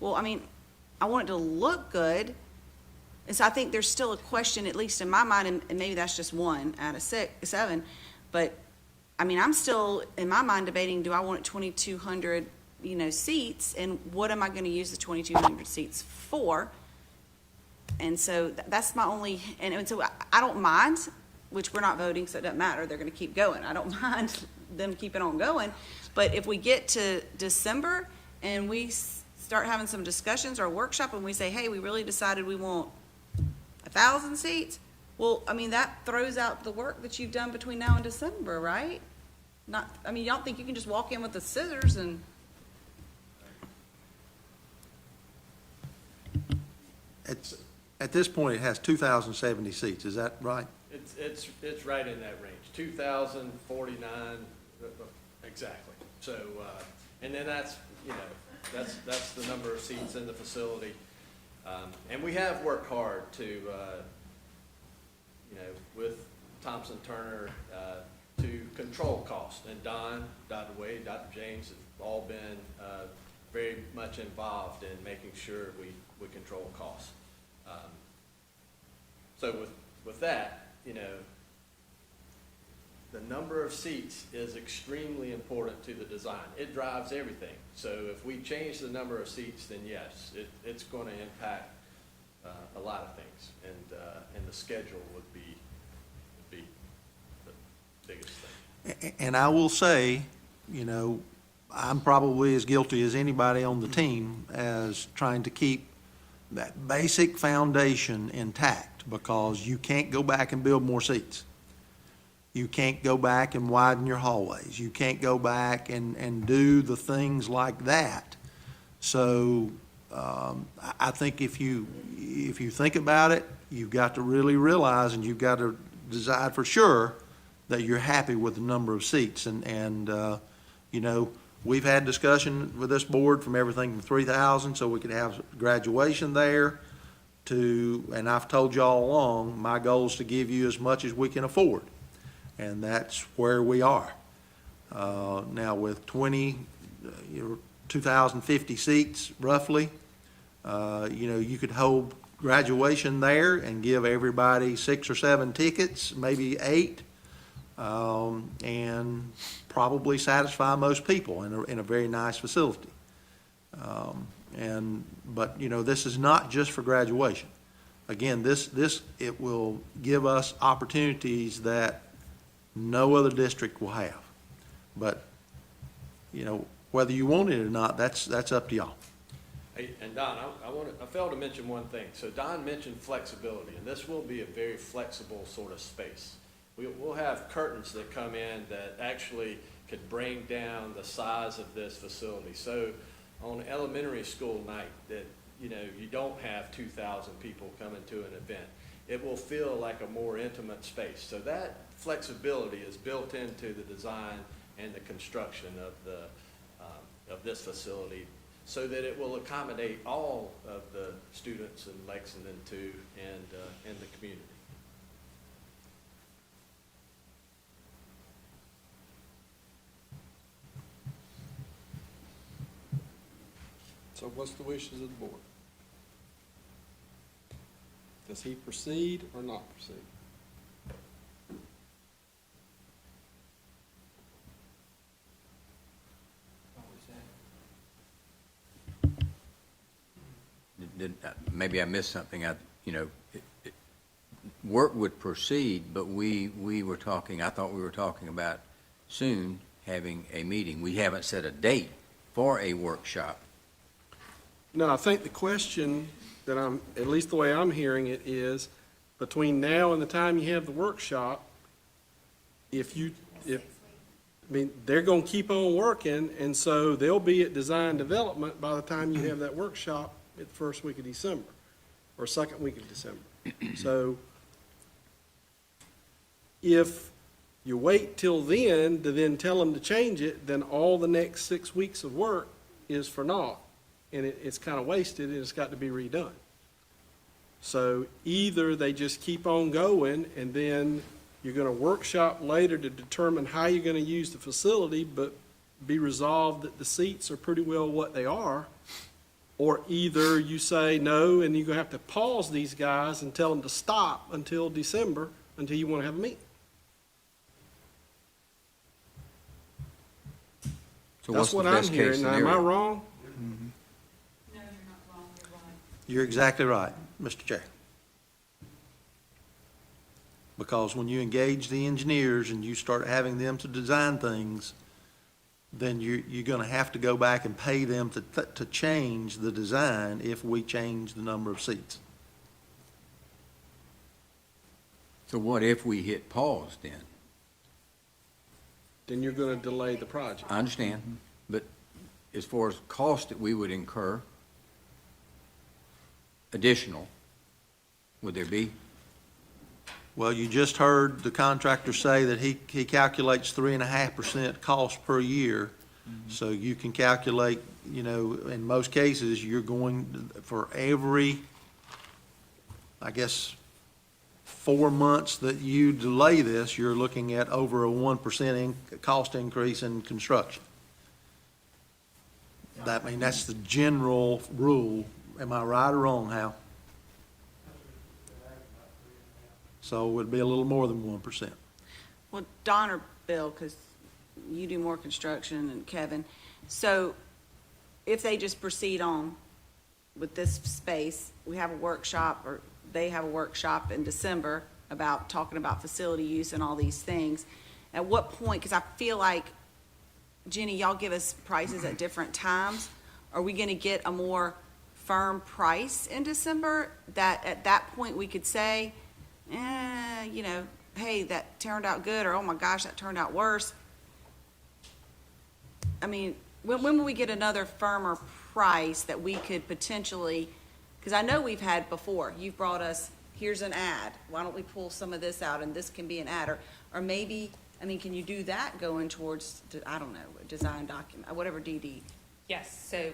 Well, I mean, I want it to look good. And so I think there's still a question, at least in my mind, and maybe that's just one out of seven, but, I mean, I'm still, in my mind, debating, do I want 2,200, seats, and what am I gonna use the 2,200 seats for? And so that's my only, and so I don't mind, which we're not voting, so it doesn't matter, they're gonna keep going. I don't mind them keeping on going, but if we get to December and we start having some discussions or a workshop and we say, hey, we really decided we want 1,000 seats, well, I mean, that throws out the work that you've done between now and December, right? Not, I mean, you don't think you can just walk in with the scissors and, At this point, it has 2,070 seats, is that right? It's right in that range, 2,049, exactly. So, and then that's, that's the number of seats in the facility. And we have worked hard to, with Thompson Turner, to control costs. And Don, Dr. Wade, Dr. James have all been very much involved in making sure we control costs. So with that, the number of seats is extremely important to the design. It drives everything. So if we change the number of seats, then yes, it's going to impact a lot of things, and the schedule would be the biggest thing. And I will say, I'm probably as guilty as anybody on the team as trying to keep that basic foundation intact, because you can't go back and build more seats. You can't go back and widen your hallways. You can't go back and do the things like that. So I think if you think about it, you've got to really realize, and you've got to decide for sure that you're happy with the number of seats. And we've had discussion with this board from everything from 3,000, so we could have graduation there, to, and I've told you all along, my goal is to give you as much as we can afford. And that's where we are. Now with 2,050 seats roughly, you could hold graduation there and give everybody 6 or 7 tickets, maybe 8, and probably satisfy most people in a very nice facility. But this is not just for graduation. Again, it will give us opportunities that no other district will have. But, whether you want it or not, that's up to y'all. Hey, and Don, I failed to mention one thing. So Don mentioned flexibility, and this will be a very flexible sort of space. We'll have curtains that come in that actually could bring down the size of this facility. So on elementary school night that, you don't have 2,000 people coming to an event, it will feel like a more intimate space. So that flexibility is built into the design and the construction of this facility, so that it will accommodate all of the students in Lexington too, and the community. So what's the wishes of the board? Does he proceed or not proceed? Maybe I missed something. Work would proceed, but we were talking, I thought we were talking about soon having a meeting. We haven't set a date for a workshop. No, I think the question that at least the way I'm hearing it is, between now and the time you have the workshop, they're gonna keep on working, and so they'll be at design development by the time you have that workshop at the first week of December, or second week of December. So if you wait till then to then tell them to change it, then all the next 6 weeks of work is for naught. And it's kind of wasted, and it's got to be redone. So either they just keep on going, and then you're going to workshop later to determine how you're going to use the facility, but be resolved that the seats are pretty well what they are, Or either you say no, and you're gonna have to pause these guys and tell them to stop until December, until you wanna have a meeting. So That's what's the what I'm best case hearing. Now, am I scenario? wrong? No, you're not wrong, you're right. You're exactly right, Mr. Chair. Because when you engage the engineers and you start having them to design things, then you're gonna have to go back and pay them to change the design if we change the number of seats. So what if we hit pause then? Then you're gonna delay the project. I understand, but as far as cost that we would incur, additional, would there be? Well, you just heard the contractor say that he calculates 3.5% cost per year. So you can calculate, in most cases, you're going, for every, I guess, 4 months that you delay this, you're looking at over a 1% cost increase in construction. That's the general rule. Am I right or wrong, Hal? So it would be a little more than 1%. Well, Don or Bill, because you do more construction and Kevin, so if they just proceed on with this space, we have a workshop, or they have a workshop in December about talking about facility use and all these things. At what point, because I feel like, Jenny, y'all give us prices at different times. Are we gonna get a more firm price in December that at that point we could say, hey, that turned out good, or oh my gosh, that turned out worse? I mean, when will we get another firmer price that we could potentially, because I know we've had before, you've brought us, here's an ad, why don't we pull some of this out and this can be an ad, or maybe, I mean, can you do that going towards, I don't know, a design document, whatever DD? Yes, so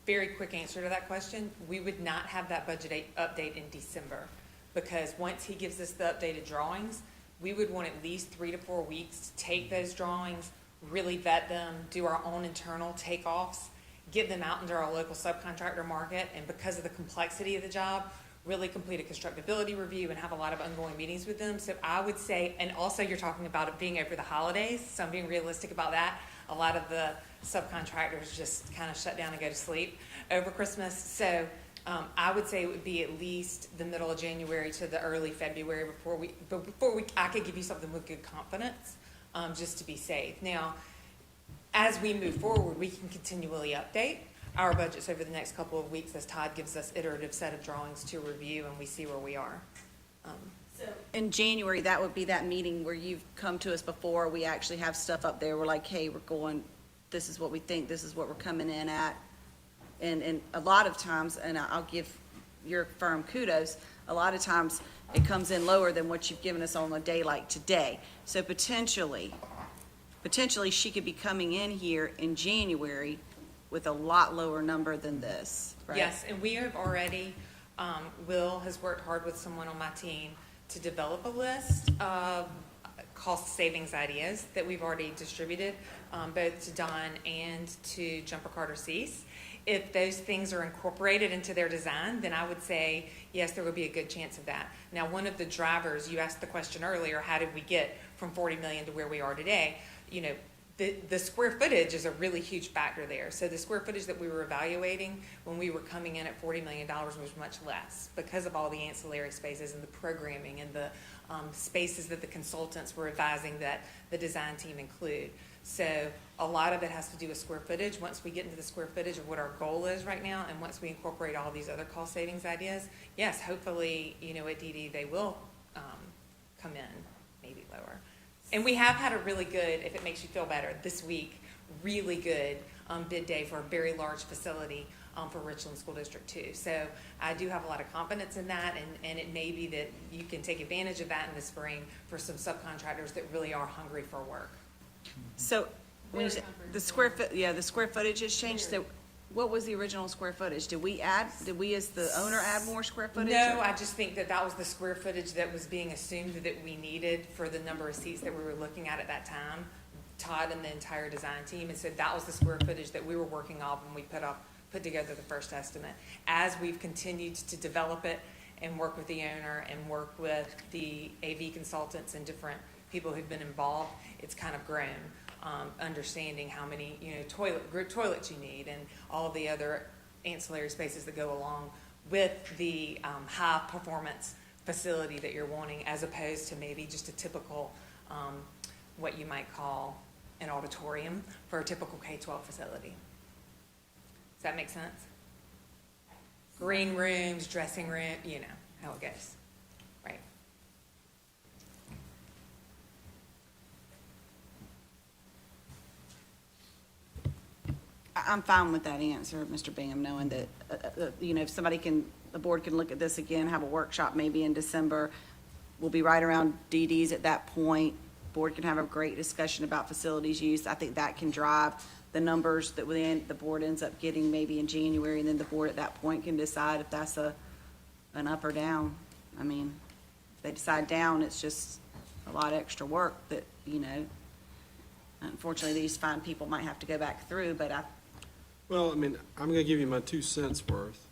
very quick answer to that question. We would not have that budget update in December, because once he gives us the updated drawings, we would want at least 3 to 4 weeks to take those drawings, really vet them, do our own internal takeoffs, get them out into our local subcontractor market, and because of the complexity of the job, really complete a constructability review and have a lot of ongoing meetings with them. So I would say, and also you're talking about it being over the holidays, so I'm being realistic about that. A lot of the subcontractors just kind of shut down and go to sleep over Christmas. So I would say it would be at least the middle of January to the early February before I could give you something with good confidence, just to be safe. Now, as we move forward, we can continually update our budgets over the next couple of weeks as Todd gives us iterative set of drawings to review and we see where we are. So in January, that would be that meeting where you've come to us before, we actually have stuff up there, we're like, hey, we're going, this is what we think, this is what we're coming in at. And a lot of times, and I'll give your firm kudos, a lot of times it comes in lower than what you've given us on a day like today. So potentially she could be coming in here in January with a lot lower number than this, right? Yes, and we have already, Will has worked hard with someone on my team to develop a list of cost savings ideas that we've already distributed, both to Don and to Jumper Carter Cease. If those things are incorporated into their design, then I would say, yes, there would be a good chance of that. Now, one of the drivers, you asked the question earlier, how did we get from 40 million to where we are today? The square footage is a really huge factor there. So the square footage that we were evaluating when we were coming in at $40 million was much less because of all the ancillary spaces and the programming and the spaces that the consultants were advising that the design team include. So a lot of it has to do with square footage. Once we get into the square footage of what our goal is right now, and once we incorporate all these other cost savings ideas, yes, hopefully, at DD, they will come in maybe lower. And we have had a really good, if it makes you feel better, this week, really good bid day for a very large facility for Richland School District 2. So I do have a lot of confidence in that, and it may be that you can take advantage of that in the spring for some subcontractors that really are hungry for work. So when you say the square footage has changed. So what was the original square footage? Did we as the owner add more square footage? No, I just think that was the square footage that was being assumed that we needed for the number of seats that we were looking at that time, Todd and the entire design team. And so that was the square footage that we were working off when we put put together the first estimate. As we've continued to develop it and work with the owner and work with the AV consultants and different people who've been involved, it's kind of grown. Understanding how many, group toilets you need and all of the other ancillary spaces that go along with the high-performance facility that you're wanting, as opposed to maybe just a typical, what you might call an auditorium for a typical K-12 facility. Does that make sense? Green rooms, dressing room, you know how it goes, right? I'm fine with that answer, Mr. Bingham, knowing that, if somebody the board can look at this again, have a workshop maybe in December. We'll be right around DDs at that point. Board can have a great discussion about facilities use. I think that can drive the numbers that the board ends up getting maybe in January, and then the board at that point can decide if that's an up or down. I mean, if they decide down, it's just a lot of extra work that, unfortunately, these fine people might have to go back through, but Well, I'm going to give you my 2 cents worth.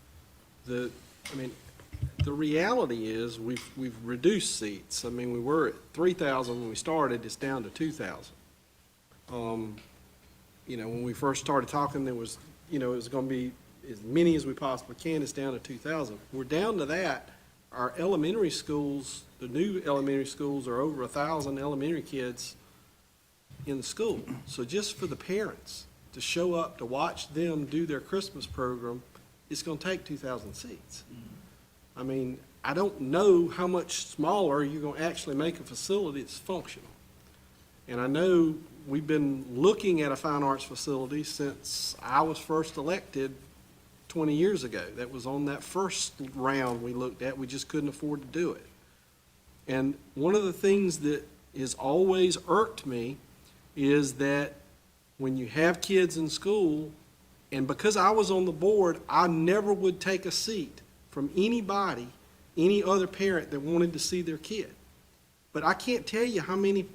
The reality is we've reduced seats. We were at 3,000 when we started. It's down to 2,000. When we first started talking, there was, it was going to be as many as we possibly can. It's down to 2,000. We're down to that. Our elementary schools, the new elementary schools, are over 1,000 elementary kids in the school. So just for the parents to show up to watch them do their Christmas program, it's going to take 2,000 seats. I don't know how much smaller you're going to actually make a facility that's functional. And I know we've been looking at a fine arts facility since I was first elected 20 years ago. That was on that first round we looked at. We just couldn't afford to do it. And one of the things that has always irked me is that when you have kids in school, and because I was on the board, I never would take a seat from anybody, any other parent that wanted to see their kid. But I can't tell you how many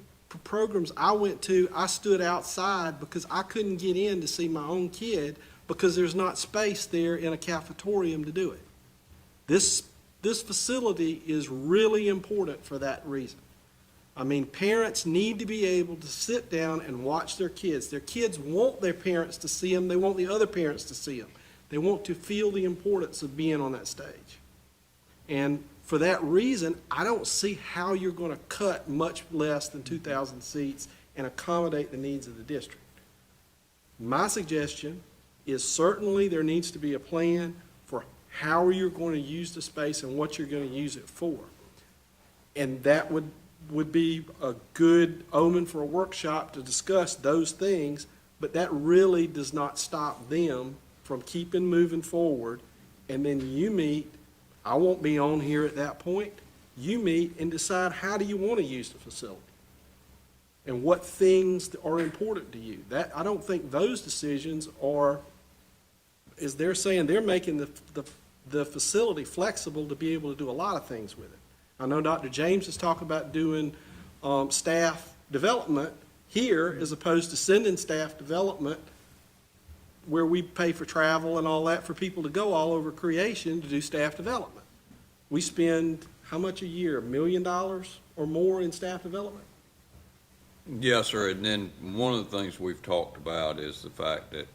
programs I went to, I stood outside because I couldn't get in to see my own kid because there's not space there in a cafetorium to do it. This facility is really important for that reason. Parents need to be able to sit down and watch their kids. Their kids want their parents to see them. They want the other parents to see them. They want to feel the importance of being on that stage. And for that reason, I don't see how you're going to cut much less than 2,000 seats and accommodate the needs of the district. My suggestion is certainly there needs to be a plan for how you're going to use the space and what you're going to use it for. And that would be a good omen for a workshop to discuss those things, but that really does not stop them from keeping moving forward. And then you meet, I won't be on here at that point, you meet and decide how do you want to use the facility and what things are important to you. I don't think those decisions are, as they're saying, they're making the facility flexible to be able to do a lot of things with it. I know Dr. James has talked about doing staff development here as opposed to sending staff development where we pay for travel and all that for people to go all over creation to do staff development. We spend how much a year? $1 million or more in staff development? Yes, sir. And then one of the things we've talked about is the fact that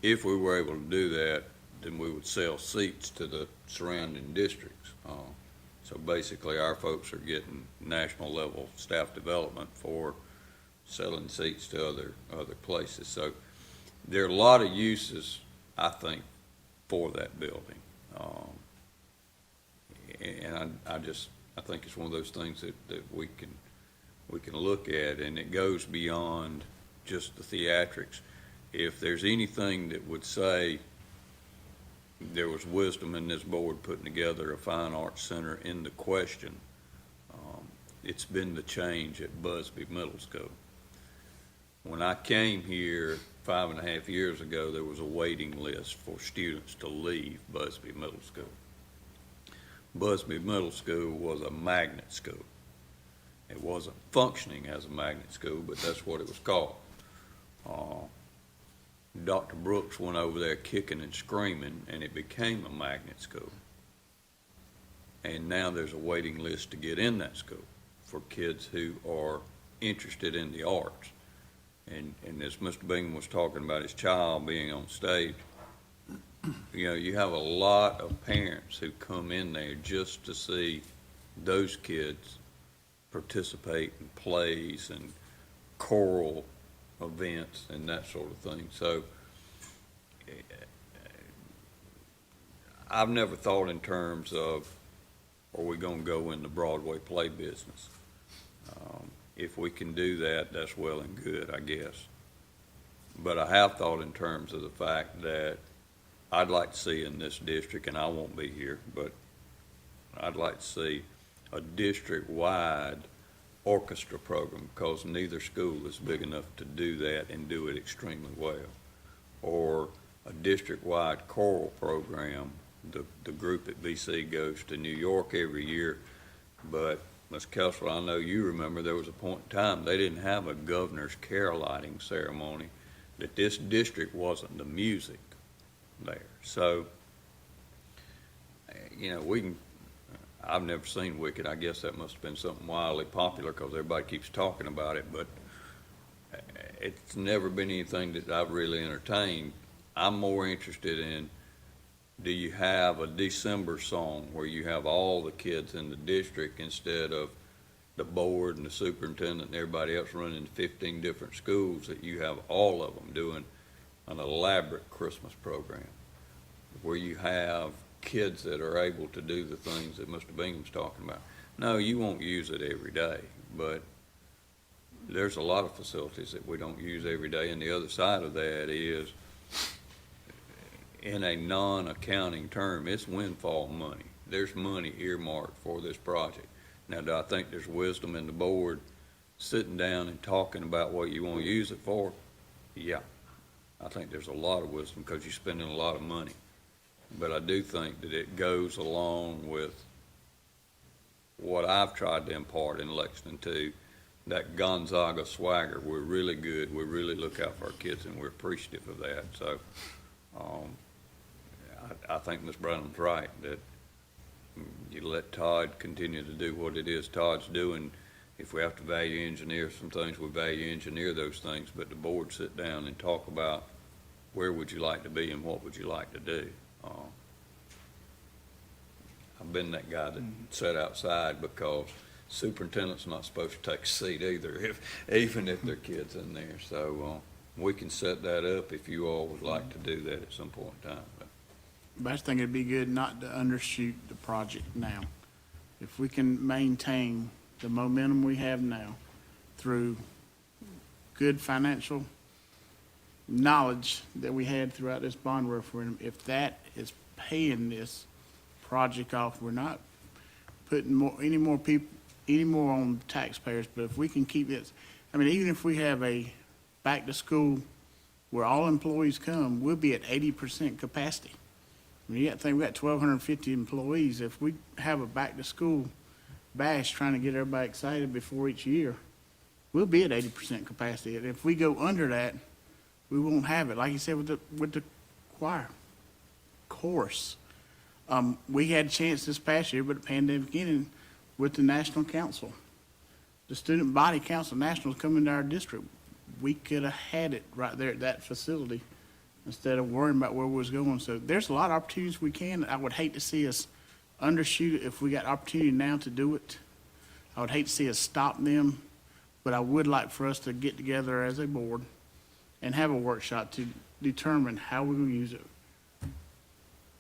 if we were able to do that, then we would sell seats to the surrounding districts. So basically, our folks are getting national level staff development for selling seats to other places. So there are a lot of uses, I think, for that building. And I think it's one of those things that we can look at, and it goes beyond just the theatrics. If there's anything that would say there was wisdom in this board putting together a fine arts center in the question, it's been the change at Busby Middle School. When I came here 5.5 years ago, there was a waiting list for students to leave Busby Middle School. Busby Middle School was a magnet school. It wasn't functioning as a magnet school, but that's what it was called. Dr. Brooks went over there kicking and screaming, and it became a magnet school. And now there's a waiting list to get in that school for kids who are interested in the arts. And as Mr. Bingham was talking about his child being on stage, you know, you have a lot of parents who come in there just to see those kids participate in plays and choral events and that sort of thing. So I've never thought in terms of, are we going to go in the Broadway play business? If we can do that, that's well and good, I guess. But I have thought in terms of the fact that I'd like to see in this district, and I won't be here, but I'd like to see a district-wide orchestra program, because neither school is big enough to do that and do it extremely well. Or a district-wide choral program. The group at BC goes to New York every year, but Ms. Kessler, I know you remember there was a point in time they didn't have a governor's carolighting ceremony, that this district wasn't the music there. So, you know, we can, I've never seen Wicked. I guess that must have been something wildly popular because everybody keeps talking about it, but it's never been anything that I've really entertained. I'm more interested in, do you have a December song where you have all the kids in the district instead of the board and the superintendent and everybody else running 15 different schools, that you have all of them doing an elaborate Christmas program where you have kids that are able to do the things that Mr. Bingham's talking about. No, you won't use it every day, but there's a lot of facilities that we don't use every day, and the other side of that is, in a non-accounting term, it's windfall money. There's money earmarked for this project. Now, do I think there's wisdom in the board sitting down and talking about what you want to use it for? Yeah. I think there's a lot of wisdom because you're spending a lot of money. But I do think that it goes along with what I've tried to impart in Lexington too, that Gonzaga swagger. We're really good. We really look out for our kids, and we're appreciative of that. So I think Ms. Branham's right, that you let Todd continue to do what it is Todd's doing. If we have to value engineer some things, we value engineer those things, but the board sit down and talk about where would you like to be and what would you like to do. I've been that guy that sat outside because superintendent's not supposed to take a seat either, even if their kid's in there. So we can set that up if you all would like to do that at some point in time. But I just think it'd be good not to undershoot the project now. If we can maintain the momentum we have now through good financial knowledge that we had throughout this bond referendum, if that is paying this project off, we're not putting any more on taxpayers. But if we can keep this, I mean, even if we have a back to school where all employees come, we'll be at 80% capacity. I mean, you got to think we got 1,250 employees. If we have a back to school bash trying to get everybody excited before each year, we'll be at 80% capacity. And if we go under that, we won't have it. Like you said with the choir, chorus. We had a chance this past year, but the pandemic beginning with the National Council. The Student Body Council Nationals coming to our district. We could have had it right there at that facility instead of worrying about where we was going. So there's a lot of opportunities we can. I would hate to see us undershoot it if we got opportunity now to do it. I would hate to see us stop them, but I would like for us to get together as a board and have a workshop to determine how we're going to use it,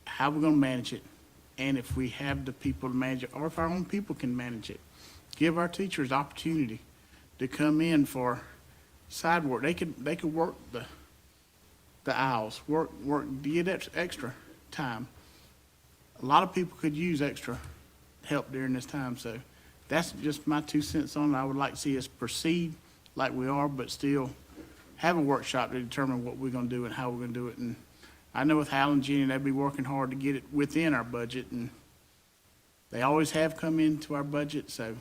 how we're going to manage it, and if we have the people to manage it, or if our own people can manage it. Give our teachers opportunity to come in for side work. They could work the aisles, work, get extra time. A lot of people could use extra help during this time, so that's just my 2 cents on it. I would like to see us proceed like we are, but still have a workshop to determine what we're going to do and how we're going to do it. And I know with Hal and Jenny, they'll be working hard to get it within our budget, and they always have come into our budget, so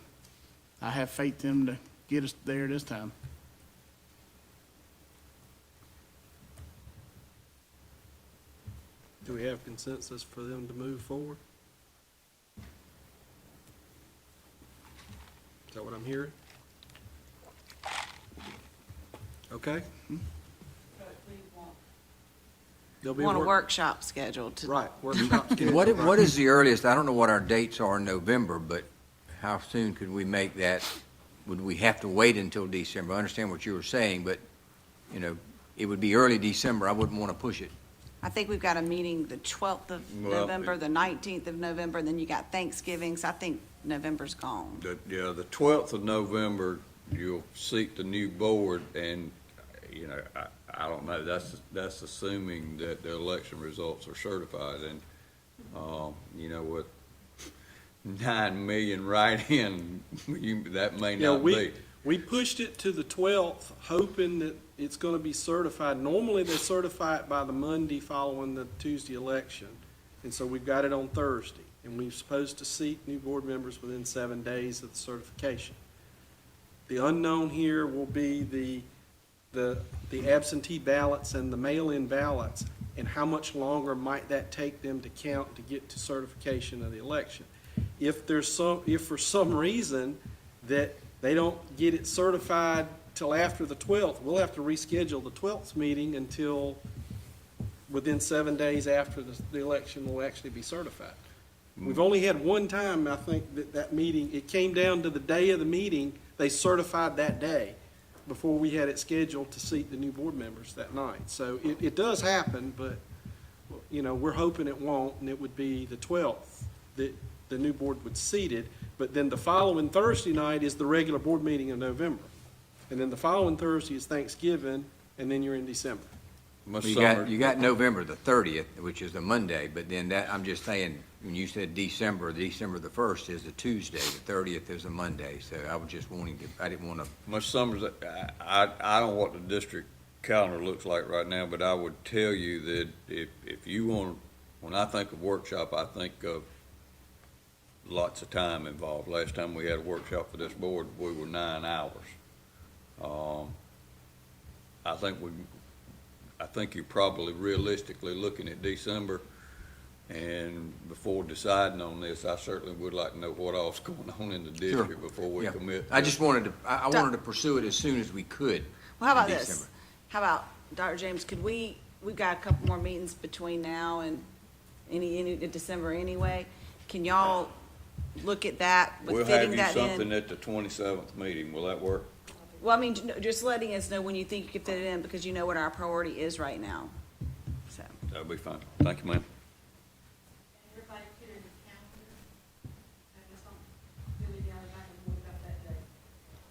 I have faith in them to get us there this time. Do we have consensus for them to move forward? Is that what I'm hearing? Okay. There'll be Want a work- workshop scheduled to. Right, workshop. What is the earliest, I don't know what our dates are in November, but how soon could we make that? Would we have to wait until December? I understand what you were saying, but, you know, it would be early December. I wouldn't want to push it. I think we've got a meeting the 12th of Well, November, the 19th of November, and then you got Thanksgiving, so I think November's gone. The 12th of November, you'll seat the new board, and, you know, I don't know, that's assuming that the election results are certified, and, you know, with 9 million write-in, that may Yeah, not be. we pushed it to the 12th, hoping that it's going to be certified. Normally, they certify it by the Monday following the Tuesday election, and so we've got it on Thursday. And we're supposed to seat new board members within 7 days of the certification. The unknown here will be the absentee ballots and the mail-in ballots, and how much longer might that take them to count to get to certification of the election. If for some reason that they don't get it certified till after the 12th, we'll have to reschedule the 12th meeting until within 7 days after the election will actually be certified. We've only had one time, I think, that meeting, it came down to the day of the meeting, they certified that day before we had it scheduled to seat the new board members that night. So it does happen, but, you know, we're hoping it won't, and it would be the 12th that the new board would seat it. But then the following Thursday night is the regular board meeting in November. And then the following Thursday is Thanksgiving, and then you're in December. Ms. You Summers, got November the 30th, which is a Monday, but then that, I'm just saying, when you said December the 1st is a Tuesday, the 30th is a Monday, so I was just wanting to, I didn't want to, Ms. Summers, I don't know what the district calendar looks like right now, but I would tell you that if you want, when I think of workshop, I think of lots of time involved. Last time we had a workshop for this board, we were 9 hours. I think you're probably realistically looking at December, and before deciding on this, I certainly would like to know what all's going on in the district before we yeah. commit. I just wanted to, I wanted to pursue it as soon as we could. Well, how about in this? December. How about, Dr. James, we've got a couple more meetings between now and any December anyway. Can y'all look at that We'll with have fitting you that something in? at the 27th meeting. Will that work? Well, I mean, just letting us know when you think you can fit it in, because you know what our priority is right now. So, That'll be fine. Thank you, ma'am. Everybody put in the calendar, and just don't really down the back and worry about that day.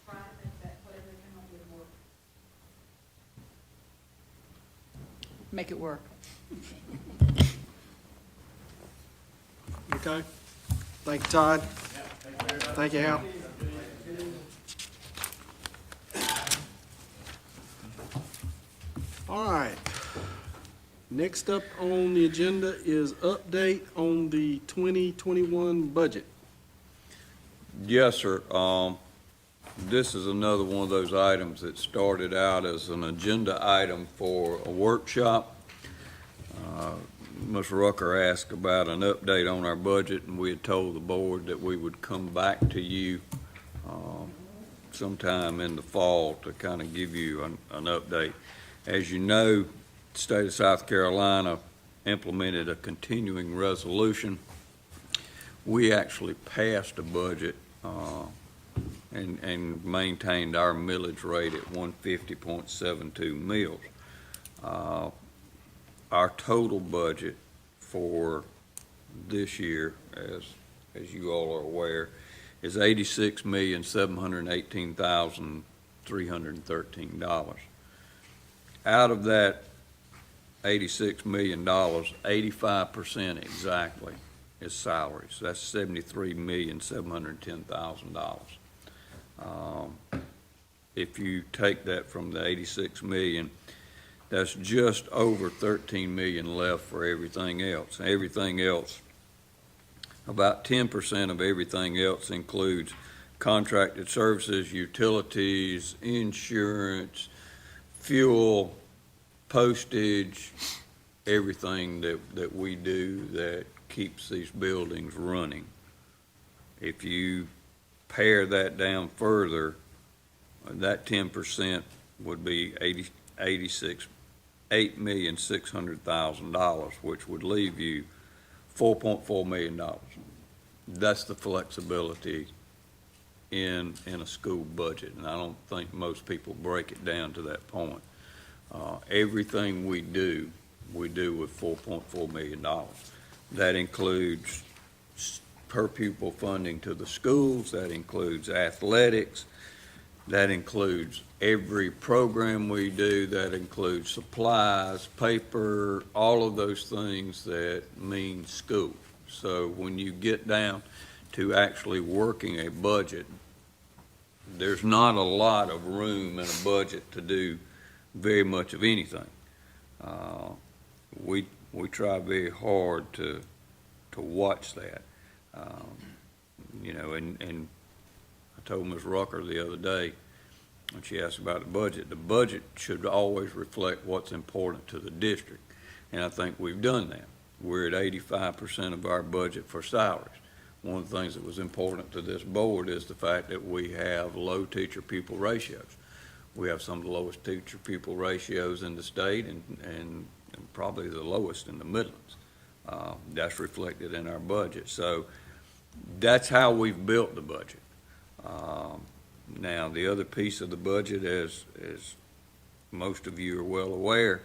Try to make that, whatever they come up with, work. Make it work. Okay? Thank you, Todd. Thank you, Hal. All right. Next up on the agenda is update on the 2021 budget. Yes, sir. This is another one of those items that started out as an agenda item for a workshop. Ms. Rucker asked about an update on our budget, and we had told the board that we would come back to you sometime in the fall to kind of give you an update. As you know, the state of South Carolina implemented a continuing resolution. We actually passed a budget and maintained our millage rate at 150.72 mills. Our total budget for this year, as you all are aware, is $86,718,313. Out of that $86 million, 85% exactly is salaries. That's $73,710,000. If you take that from the 86 million, that's just over 13 million left for everything else. Everything else, about 10% of everything else includes contracted services, utilities, insurance, fuel, postage, everything that we do that keeps these buildings running. If you pare that down further, that 10% would be $8,600,000, which would leave you $4.4 million. That's the flexibility in a school budget, and I don't think most people break it down to that point. Everything we do with $4.4 million. That includes per pupil funding to the schools, that includes athletics, that includes every program we do, that includes supplies, paper, all of those things that mean school. So when you get down to actually working a budget, there's not a lot of room in a budget to do very much of anything. We try very hard to watch that. And I told Ms. Rucker the other day, when she asked about the budget should always reflect what's important to the district. And I think we've done that. We're at 85% of our budget for salaries. One of the things that was important to this board is the fact that we have low teacher-pupil ratios. We have some of the lowest teacher-pupil ratios in the state and probably the lowest in the Midlands. That's reflected in our budget. So that's how we've built the budget. Now, the other piece of the budget, as most of you are well aware,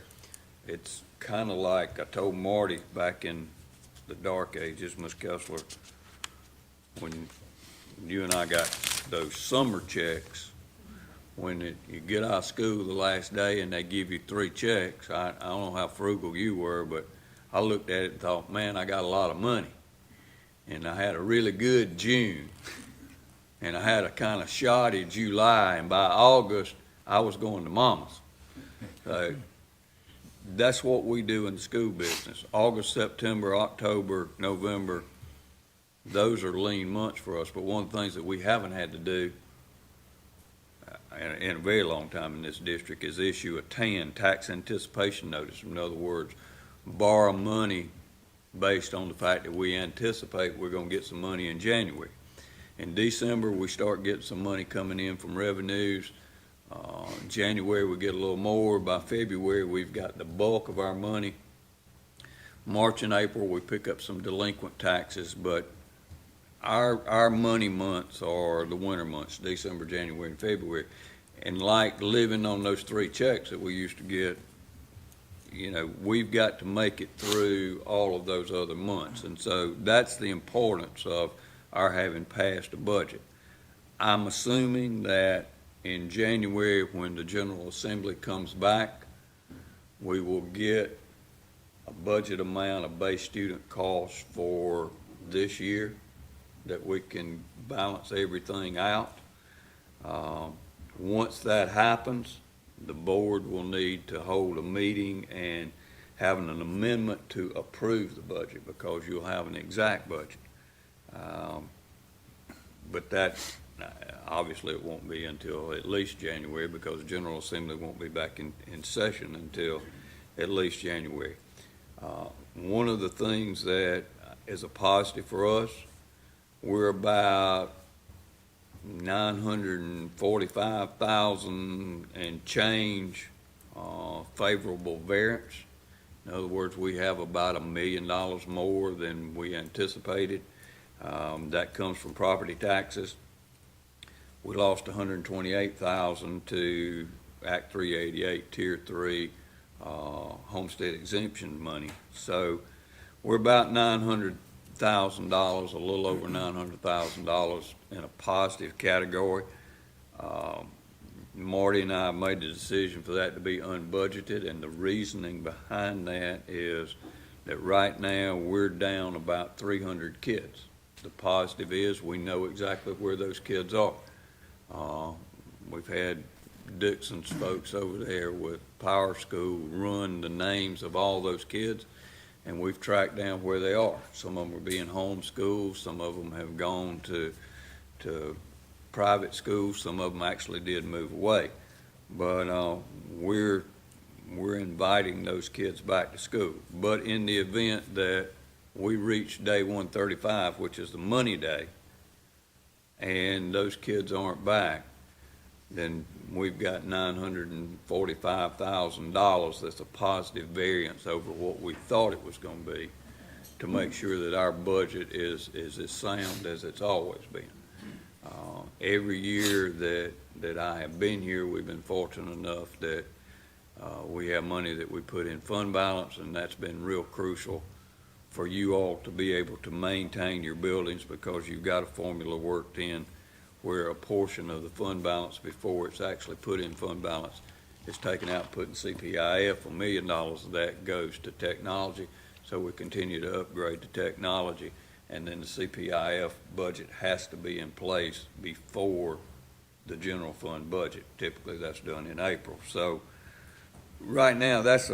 it's kind of like I told Marty back in the dark ages, Ms. Kessler, when you and I got those summer checks, when you get out of school the last day and they give you 3 checks. I don't know how frugal you were, but I looked at it and thought, man, I got a lot of money. And I had a really good June. And I had a kind of shoddy July, and by August, I was going to mama's. So that's what we do in the school business. August, September, October, November, those are lean months for us. But one of the things that we haven't had to do in a very long time in this district is issue a TAN, tax anticipation notice. In other words, borrow money based on the fact that we anticipate we're going to get some money in January. In December, we start getting some money coming in from revenues. In January, we get a little more. By February, we've got the bulk of our money. March and April, we pick up some delinquent taxes, but our money months are the winter months, December, January, and February. And like living on those 3 checks that we used to get, we've got to make it through all of those other months. And so that's the importance of our having passed a budget. I'm assuming that in January, when the General Assembly comes back, we will get a budget amount of base student costs for this year that we can balance everything out. Once that happens, the board will need to hold a meeting and have an amendment to approve the budget, because you'll have an exact budget. But that, obviously, it won't be until at least January, because the General Assembly won't be back in session until at least January. One of the things that is a positive for us, we're about 945,000 and change favorable variance. In other words, we have about $1 million more than we anticipated. That comes from property taxes. We lost 128,000 to Act 388, Tier 3 homestead exemption money. So we're about $900,000, a little over $900,000 in a positive category. Marty and I made the decision for that to be unbudgeted, and the reasoning behind that is that right now we're down about 300 kids. The positive is we know exactly where those kids are. We've had Dixon's folks over there with Power School run the names of all those kids, and we've tracked down where they are. Some of them are being homeschooled, some of them have gone to private schools, some of them actually did move away. But we're we're inviting those kids back to school. But in the event that we reach day 135, which is the money day, and those kids aren't back, then we've got $945,000 that's a positive variance over what we thought it was going to be, to make sure that our budget is as sound as it's always been. Every year that I have been here, we've been fortunate enough that we have money that we put in fund balance, and that's been real crucial for you all to be able to maintain your buildings, because you've got a formula worked in where a portion of the fund balance before it's actually put in fund balance is taken out, put in CPIF. $1 million of that goes to technology, so we continue to upgrade the technology, and then the CPIF budget has to be in place before the general fund budget. Typically, that's done in April. So right now, that's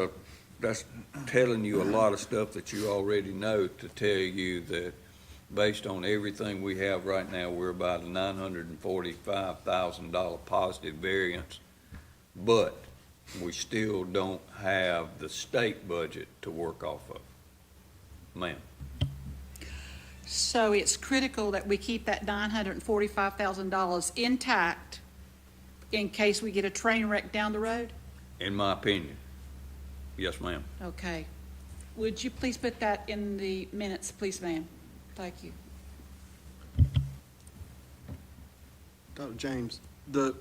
telling you a lot of stuff that you already know, to tell you that based on everything we have right now, we're about a $945,000 positive variance, but we still don't have the state budget to work off of. Ma'am? So it's critical that we keep that $945,000 intact in case we get a train wreck down the road? In my opinion, yes, ma'am. Okay. Would you please put that in the minutes, please, ma'am? Thank you. Dr. James, do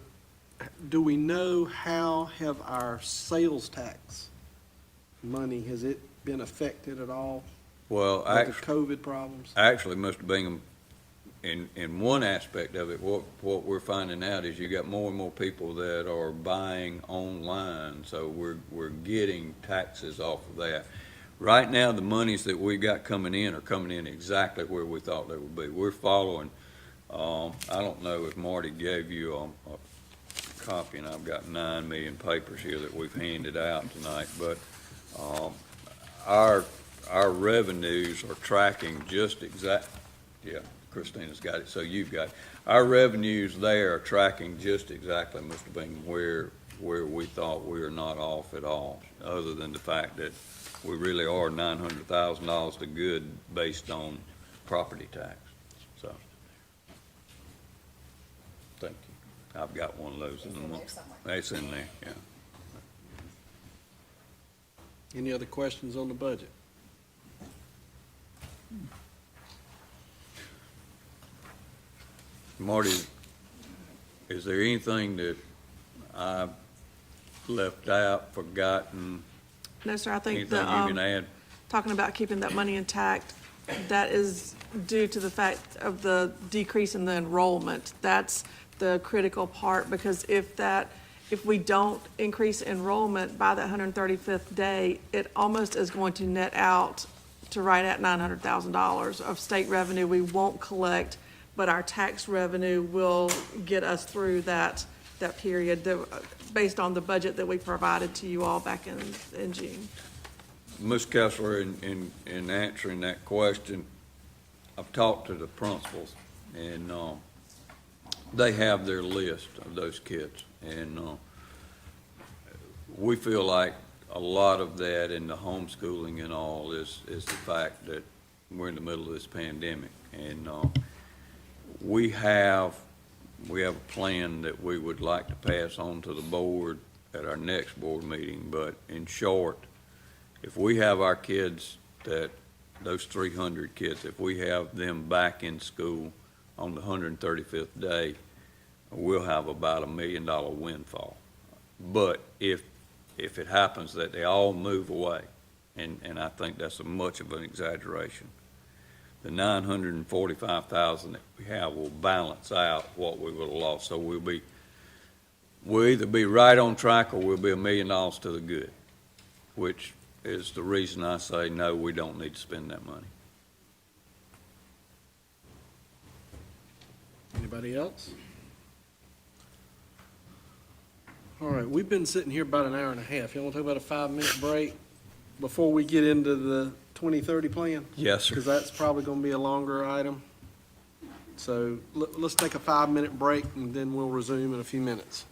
we know how have our sales tax money, has it been affected at all Well, by the COVID problems? actually, Mr. Bingham, in one aspect of it, what we're finding out is you got more and more people that are buying online, so we're getting taxes off of that. Right now, the monies that we got coming in are coming in exactly where we thought they would be. We're following, I don't know if Marty gave you a copy, and I've got 9 million papers here that we've handed out tonight, but our revenues are tracking just yeah, Christina's got it, so you've got it. Our revenues there are tracking just exactly, Mr. Bingham, where we thought we were not off at all, other than the fact that we really are $900,000 to good based on property tax. So, thank you. I've got one of those in the month. It's in there, yeah. Any other questions on the budget? Marty, is there anything that I've left out, forgotten, No, sir, I think anything you can add? talking about keeping that money intact, that is due to the fact of the decrease in the enrollment. That's the critical part, because if we don't increase enrollment by that 135th day, it almost is going to net out to right at $900,000 of state revenue we won't collect, but our tax revenue will get us through that period, based on the budget that we provided to you all back in June. Ms. Kessler, in answering that question, I've talked to the principals, and they have their list of those kids, and we feel like a lot of that in the homeschooling and all is the fact that we're in the middle of this pandemic, and we have a plan that we would like to pass on to the board at our next board meeting. But in short, if we have our kids, those 300 kids, if we have them back in school on the 135th day, we'll have about $1 million windfall. But if it happens that they all move away, and I think that's much of an exaggeration, the $945,000 that we have will balance out what we would have lost. So we'll either be right on track, or we'll be $1 million to the good, which is the reason I say, no, we don't need to spend that money. Anybody else? All right, we've been sitting here about an hour and a half. Y'all want to talk about a 5-minute break before we get into the 2030 plan? Yes, sir. Because that's probably going to be a longer item. So let's take a 5-minute break, and then we'll resume in a few minutes.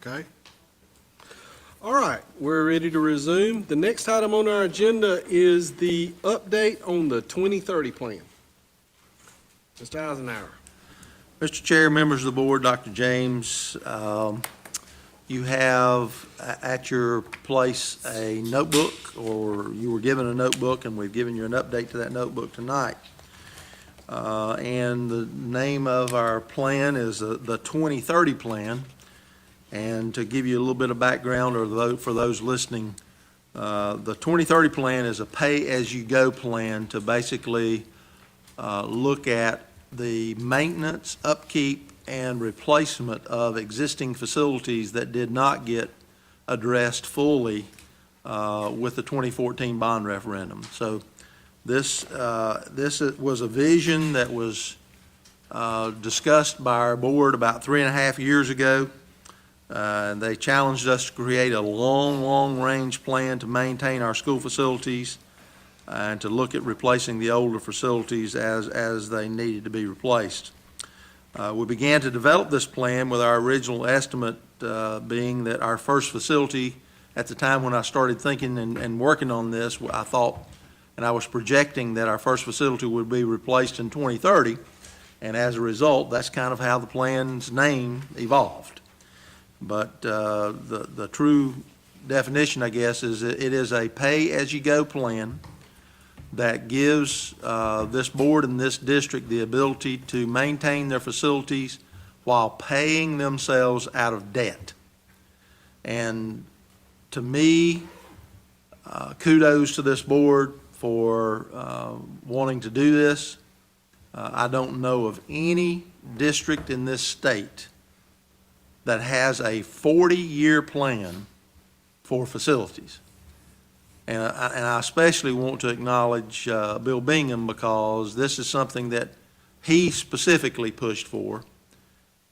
Okay. All right, we're ready to resume. The next item on our agenda is the update on the 2030 plan. Mr. Eisenhower. Mr. Chair, members of the board, Dr. James, you have at your place a notebook, or you were given a notebook, and we've given you an update to that notebook tonight. And the name of our plan is the 2030 plan. And to give you a little bit of background, or for those listening, the 2030 plan is a pay-as-you-go plan to basically look at the maintenance, upkeep, and replacement of existing facilities that did not get addressed fully with the 2014 bond referendum. So this was a vision that was discussed by our board about 3.5 years ago. They challenged us to create a long-range plan to maintain our school facilities and to look at replacing the older facilities as they needed to be replaced. We began to develop this plan with our original estimate being that our first facility, at the time when I started thinking and working on this, I thought, and I was projecting that our first facility would be replaced in 2030, and as a result, that's kind of how the plan's name evolved. But the true definition, I guess, is that it is a pay-as-you-go plan that gives this board and this district the ability to maintain their facilities while paying themselves out of debt. And to me, kudos to this board for wanting to do this. I don't know of any district in this state that has a 40-year plan for facilities. And I especially want to acknowledge Bill Bingham, because this is something that he specifically pushed for.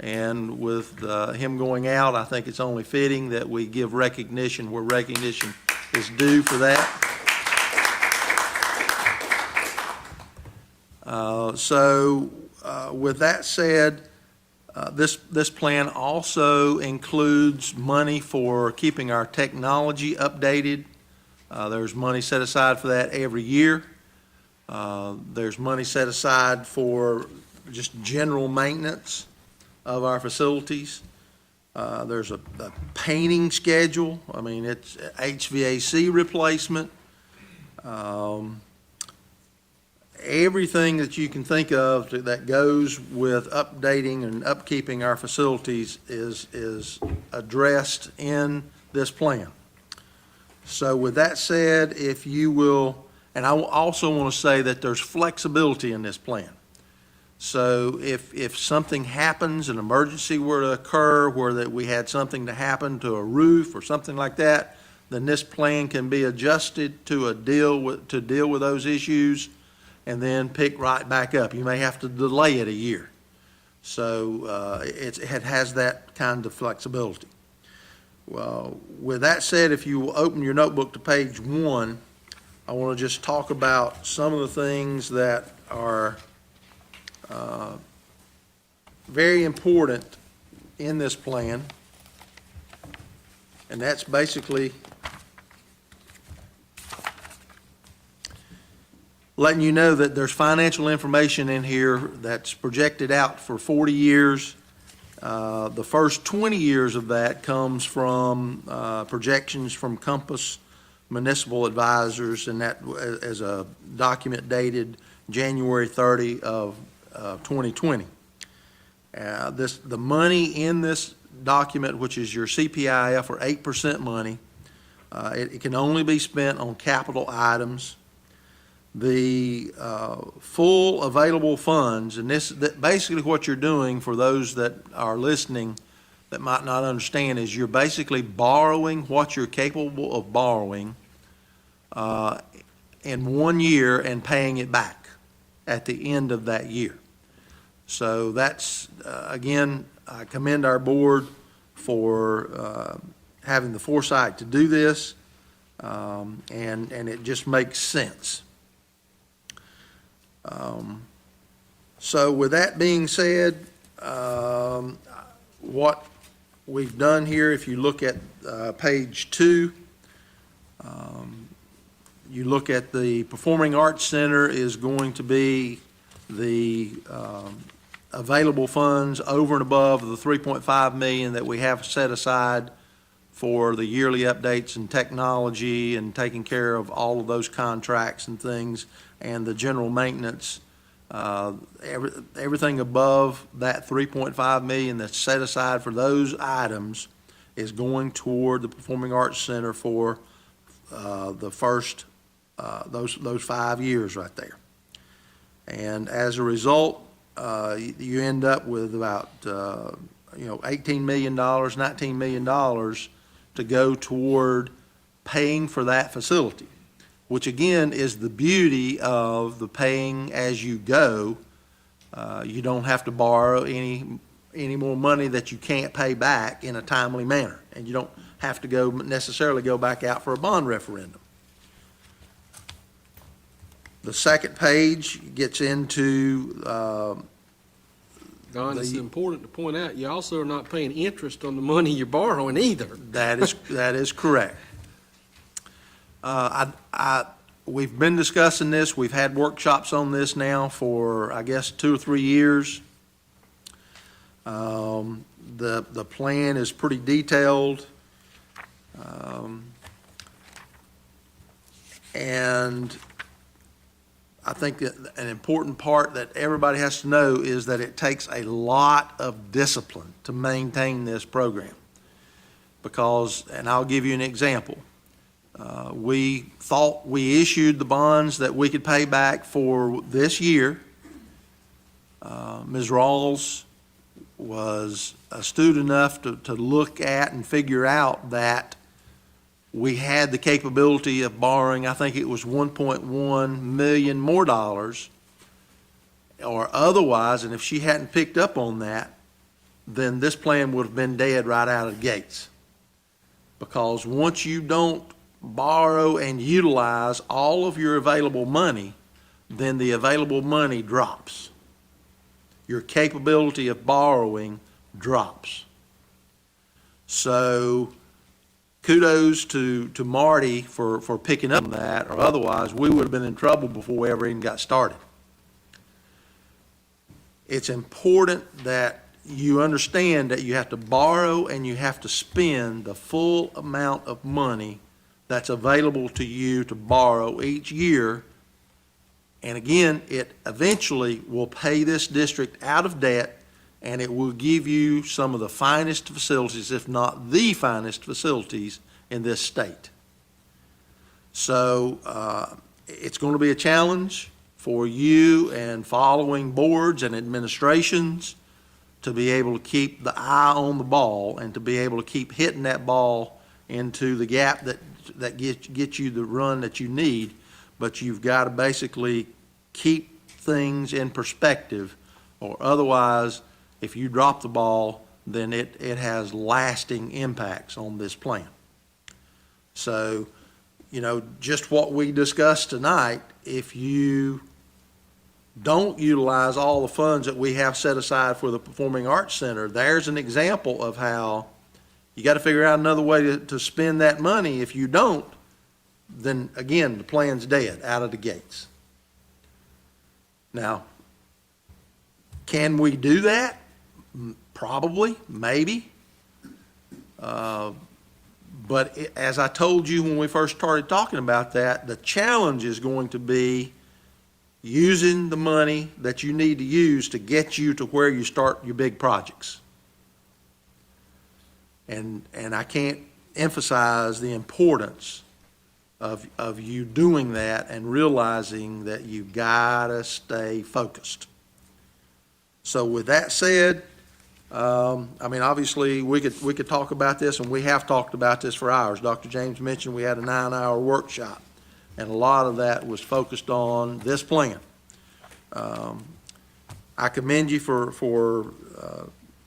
And with him going out, I think it's only fitting that we give recognition where recognition is due for that. With that said, this plan also includes money for keeping our technology updated. There's money set aside for that every year. There's money set aside for just general maintenance of our facilities. There's a painting schedule. I mean, it's HVAC replacement. Everything that you can think of that goes with updating and upkeeping our facilities is addressed in this plan. So with that said, if you will, and I also want to say that there's flexibility in this plan. So if something happens, an emergency were to occur where that we had something to happen to a roof or something like that, then this plan can be adjusted to deal with those issues and then pick right back up. You may have to delay it a year. So it has that kind of flexibility. Well, with that said, if you will open your notebook to page 1, I want to just talk about some of the things that are very important in this plan. And that's basically letting you know that there's financial information in here that's projected out for 40 years. The first 20 years of that comes from projections from Compass Municipal Advisors, and that as a document dated January 30 of 2020. The money in this document, which is your CPIF or 8% money, it can only be spent on capital items. The full available funds, and basically what you're doing for those that are listening that might not understand is you're basically borrowing what you're capable of borrowing in 1 year and paying it back at the end of that year. So that's, again, I commend our board for having the foresight to do this, and it just makes sense. So with that being said, what we've done here, if you look at page 2, you look at the Performing Arts Center is going to be the available funds over and above the $3.5 million that we have set aside for the yearly updates and technology and taking care of all of those contracts and things, and the general maintenance. Everything above that $3.5 million that's set aside for those items is going toward the Performing Arts Center for the first, those 5 years right there. And as a result, you end up with about, $18 million, $19 million to go toward paying for that facility, which again is the beauty of the paying as you go. You don't have to borrow any more money that you can't pay back in a timely manner, and you don't have to necessarily go back out for a bond referendum. The second page gets into Don, it's important to point out, you also are not paying interest on the money you're borrowing either. that is correct. We've been discussing this. We've had workshops on this now for, I guess, 2 or 3 years. The plan is pretty detailed. And I think that an important part that everybody has to know is that it takes a lot of discipline to maintain this program. Because, and I'll give you an example. We thought we issued the bonds that we could pay back for this year. Ms. Rawls was astute enough to look at and figure out that we had the capability of borrowing, I think it was $1.1 million more dollars, or otherwise, and if she hadn't picked up on that, then this plan would have been dead right out of the gates. Because once you don't borrow and utilize all of your available money, then the available money drops. Your capability of borrowing drops. So kudos to Marty for picking up on that, or otherwise we would have been in trouble before we ever even got started. It's important that you understand that you have to borrow and you have to spend the full amount of money that's available to you to borrow each year. And again, it eventually will pay this district out of debt, and it will give you some of the finest facilities, if not the finest facilities in this state. So it's going to be a challenge for you and following boards and administrations to be able to keep the eye on the ball and to be able to keep hitting that ball into the gap that gets you the run that you need. But you've got to basically keep things in perspective, or otherwise, if you drop the ball, then it has lasting impacts on this plan. So, just what we discussed tonight, if you don't utilize all the funds that we have set aside for the Performing Arts Center, there's an example of how you got to figure out another way to spend that money. If you don't, then again, the plan's dead out of the gates. Now, can we do that? Probably, maybe. But as I told you when we first started talking about that, the challenge is going to be using the money that you need to use to get you to where you start your big projects. And I can't emphasize the importance of you doing that and realizing that you gotta stay focused. So with that said, obviously we could talk about this, and we have talked about this for hours. Dr. James mentioned we had a 9-hour workshop, and a lot of that was focused on this plan. I commend you for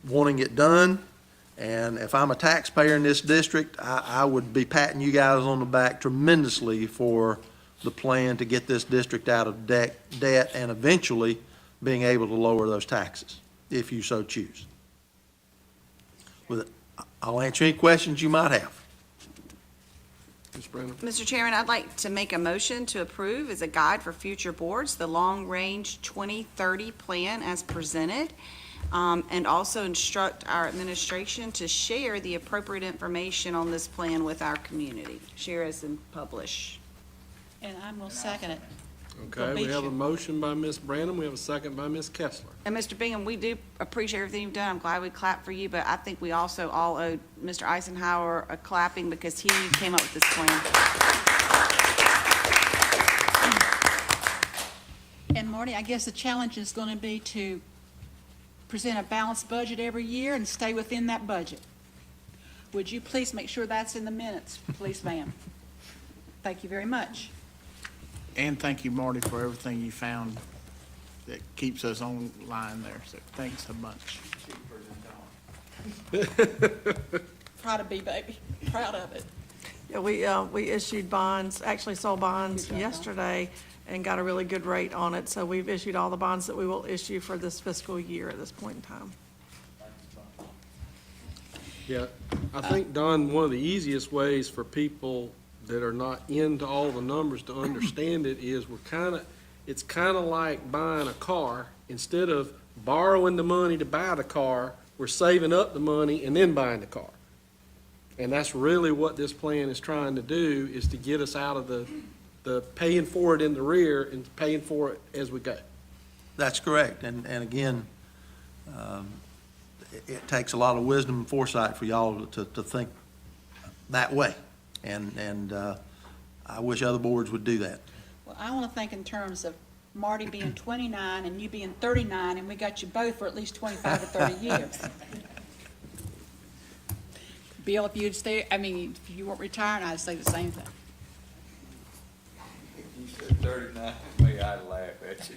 wanting it done. And if I'm a taxpayer in this district, I would be patting you guys on the back tremendously for the plan to get this district out of debt and eventually being able to lower those taxes, if you so choose. I'll answer any questions you might have. Ms. Brennan? Mr. Chairman, I'd like to make a motion to approve as a guide for future boards, the long-range 2030 plan as presented, and also instruct our administration to share the appropriate information on this plan with our community. Share as in publish. And I'm going to second it. Okay, we have a motion by Ms. Brandon, we have a second by Ms. Kessler. And Mr. Bingham, we do appreciate everything you've done. I'm glad we clapped for you, but I think we also all owe Mr. Eisenhower a clapping because he came up with this plan. And Marty, I guess the challenge is going to be to present a balanced budget every year and stay within that budget. Would you please make sure that's in the minutes, please, ma'am? Thank you very much. And thank you, Marty, for everything you found that keeps us on line there. So thanks a bunch. Proud of me, baby. Proud of it. Yeah, we issued bonds, actually sold bonds yesterday and got a really good rate on it. So we've issued all the bonds that we will issue for this fiscal year at this point in time. Yeah, I think, Don, one of the easiest ways for people that are not into all the numbers to understand it is it's kind of like buying a car. Instead of borrowing the money to buy the car, we're saving up the money and then buying the car. And that's really what this plan is trying to do, is to get us out of the paying for it in the rear and paying for it as we go. That's correct. And again, it takes a lot of wisdom and foresight for y'all to think that way. And I wish other boards would do that. Well, I want to think in terms of Marty being 29 and you being 39, and we got you both for at least 25 to 30 years. Bill, if you'd stay, if you weren't retiring, I'd say the same thing. You said 39, maybe I'd laugh at you.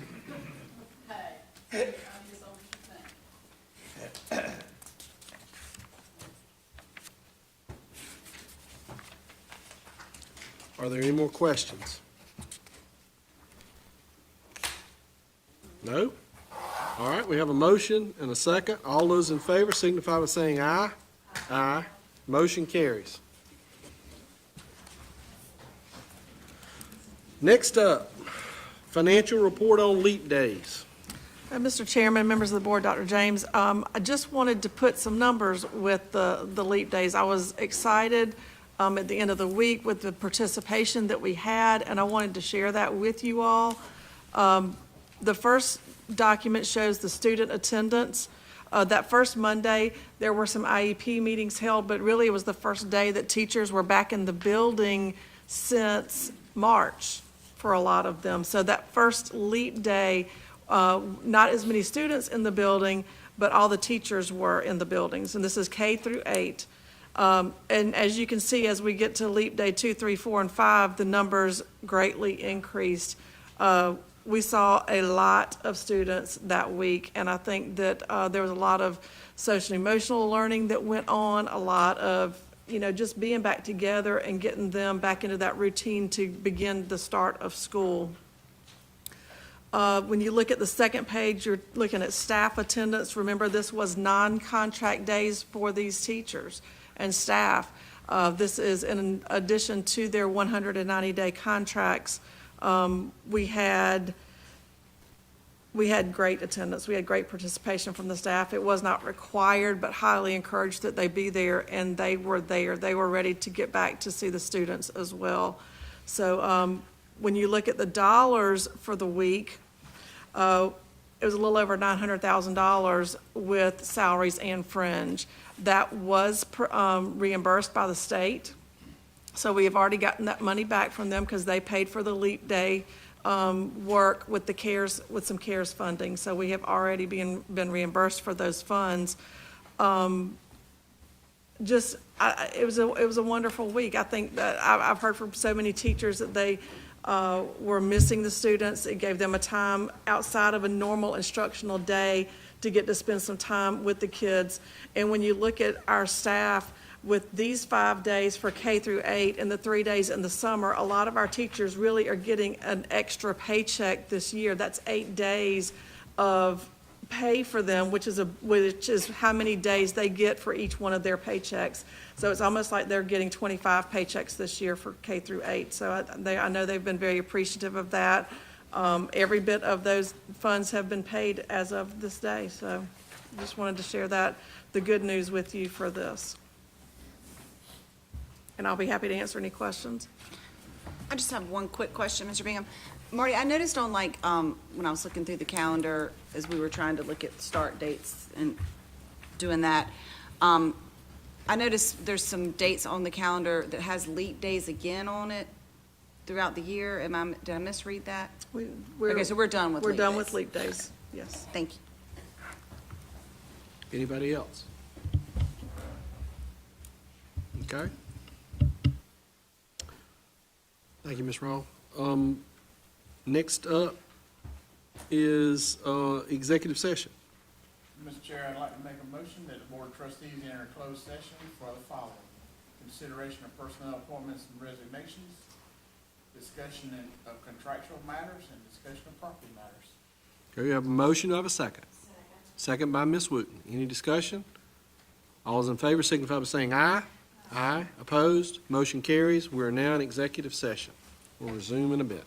Hey. Are there any more questions? No? All right, we have a motion and a second. All those in favor signify by saying aye. Aye. Motion carries. Next up, financial report on leap days. Mr. Chairman, members of the board, Dr. James, I just wanted to put some numbers with the leap days. I was excited at the end of the week with the participation that we had, and I wanted to share that with you all. The first document shows the student attendance. That first Monday, there were some IEP meetings held, but really it was the first day that teachers were back in the building since March for a lot of them. So that first leap day, not as many students in the building, but all the teachers were in the buildings, and this is K through 8. And as you can see, as we get to leap day 2, 3, 4, and 5, the numbers greatly increased. We saw a lot of students that week, and I think that there was a lot of social and emotional learning that went on, a lot of, just being back together and getting them back into that routine to begin the start of school. When you look at the second page, you're looking at staff attendance. Remember, this was non-contract days for these teachers and staff. This is in addition to their 190-day contracts. We had great attendance. We had great participation from the staff. It was not required, but highly encouraged that they be there, and they were there. They were ready to get back to see the students as well. So when you look at the dollars for the week, it was a little over $900,000 with salaries and fringe. That was reimbursed by the state. So we have already gotten that money back from them because they paid for the leap day work with some CARES funding. So we have already been reimbursed for those funds. It was a wonderful week. I think that I've heard from so many teachers that they were missing the students. It gave them a time outside of a normal instructional day to get to spend some time with the kids. And when you look at our staff, with these 5 days for K through 8 and the 3 days in the summer, a lot of our teachers really are getting an extra paycheck this year. That's 8 days of pay for them, which is how many days they get for each one of their paychecks. So it's almost like they're getting 25 paychecks this year for K through 8. So I know they've been very appreciative of that. Every bit of those funds have been paid as of this day. So just wanted to share the good news with you for this. And I'll be happy to answer any questions. I just have one quick question, Mr. Bingham. Marty, I noticed on when I was looking through the calendar, as we were trying to look at start dates and doing that, I noticed there's some dates on the calendar that has leap days again on it throughout the year. Did I misread that? Okay, so we're done with We're leap done days. with leap days, yes. Thank you. Anybody else? Okay. Thank you, Ms. Rawl. Next up is executive session. Mr. Chair, I'd like to make a motion that the Board of Trustees enter a closed session for the following: consideration of personnel appointments and resignations, discussion of contractual matters, and discussion of property matters. Okay, we have a motion, do I have a second? Second by Ms. Wooten. Any discussion? All those in favor signify by saying aye. Aye. Opposed? Motion carries. We are now in executive session. We'll resume in a bit.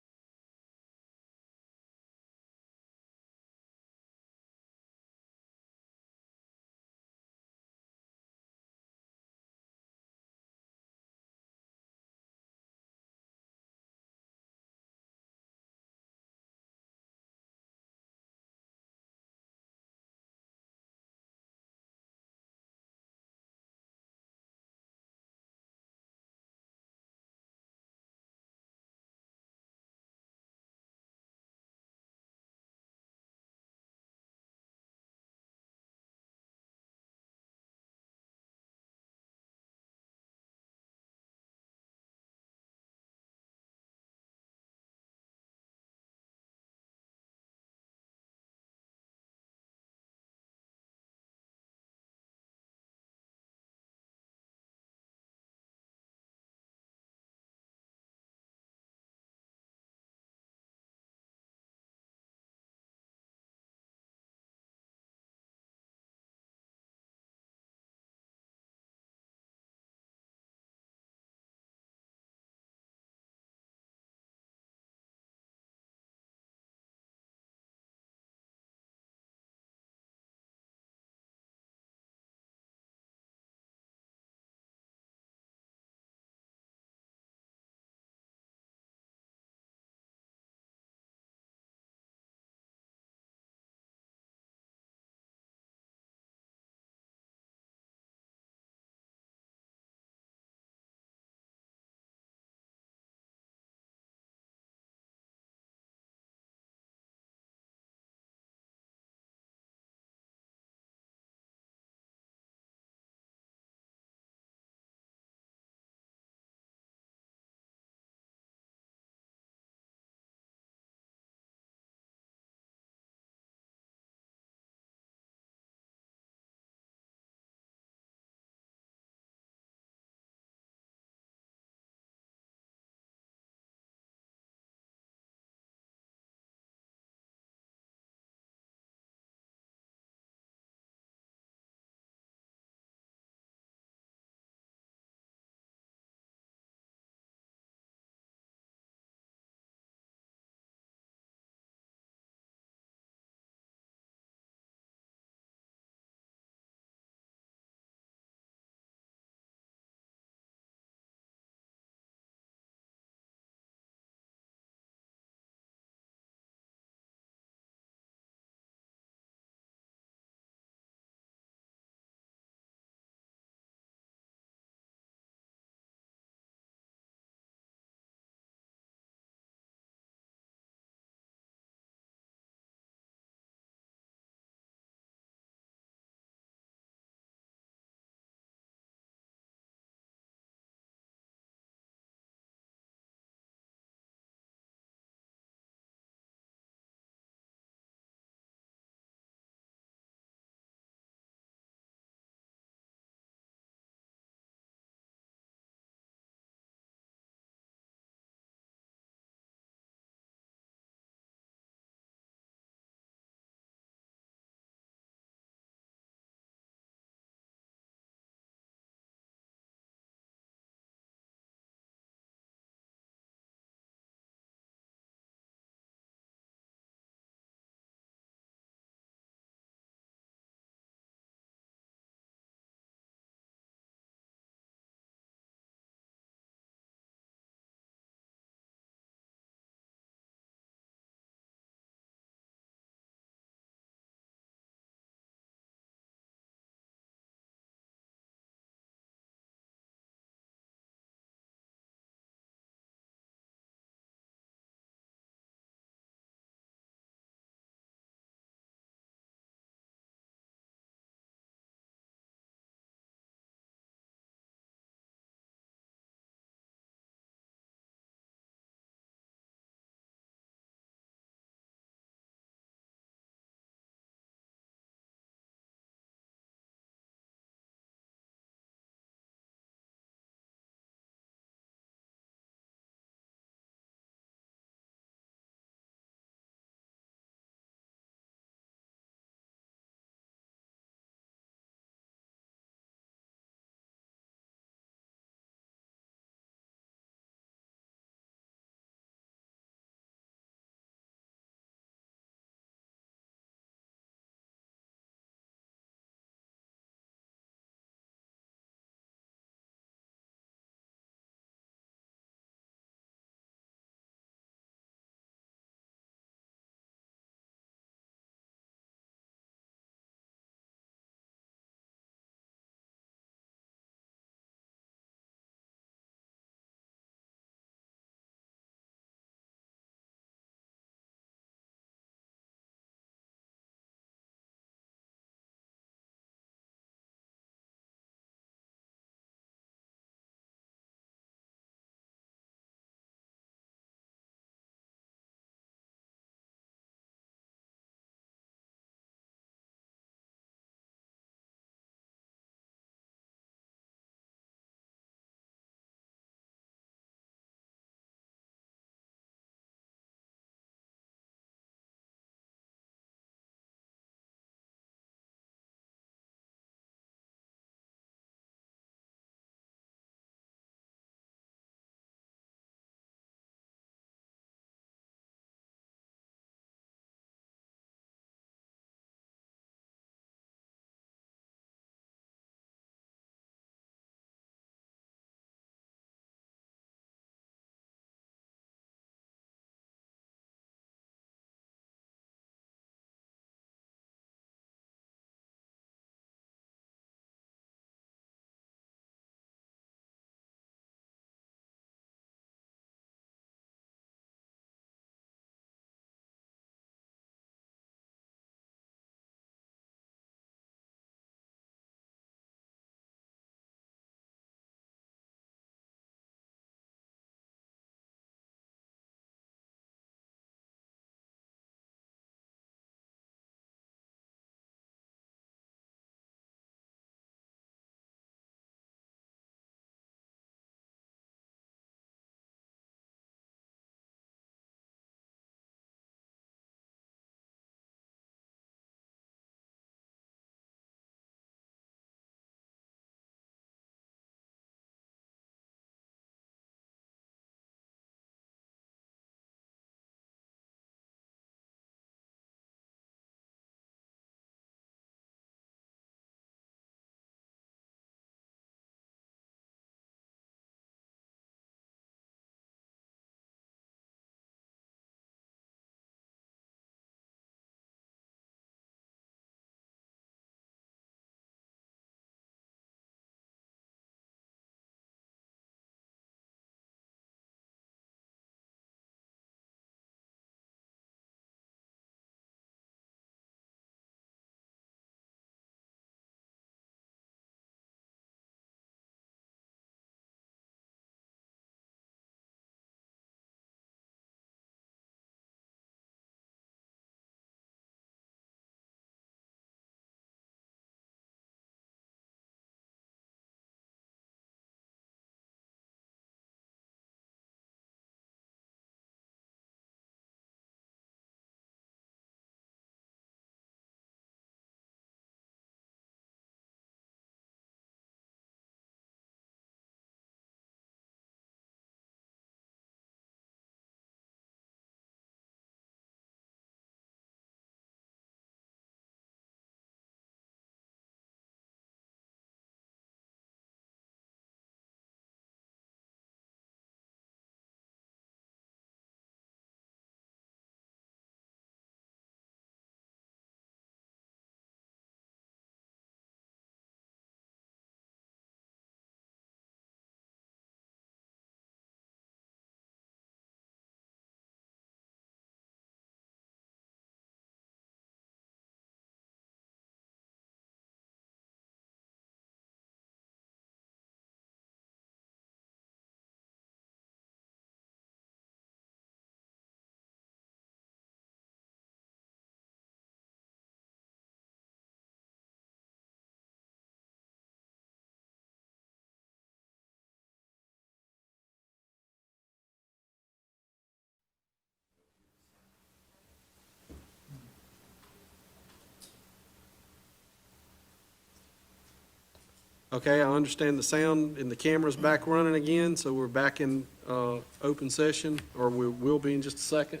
Okay, I understand the sound and the camera's back running again, so we're back in open session, or we will be in just a second.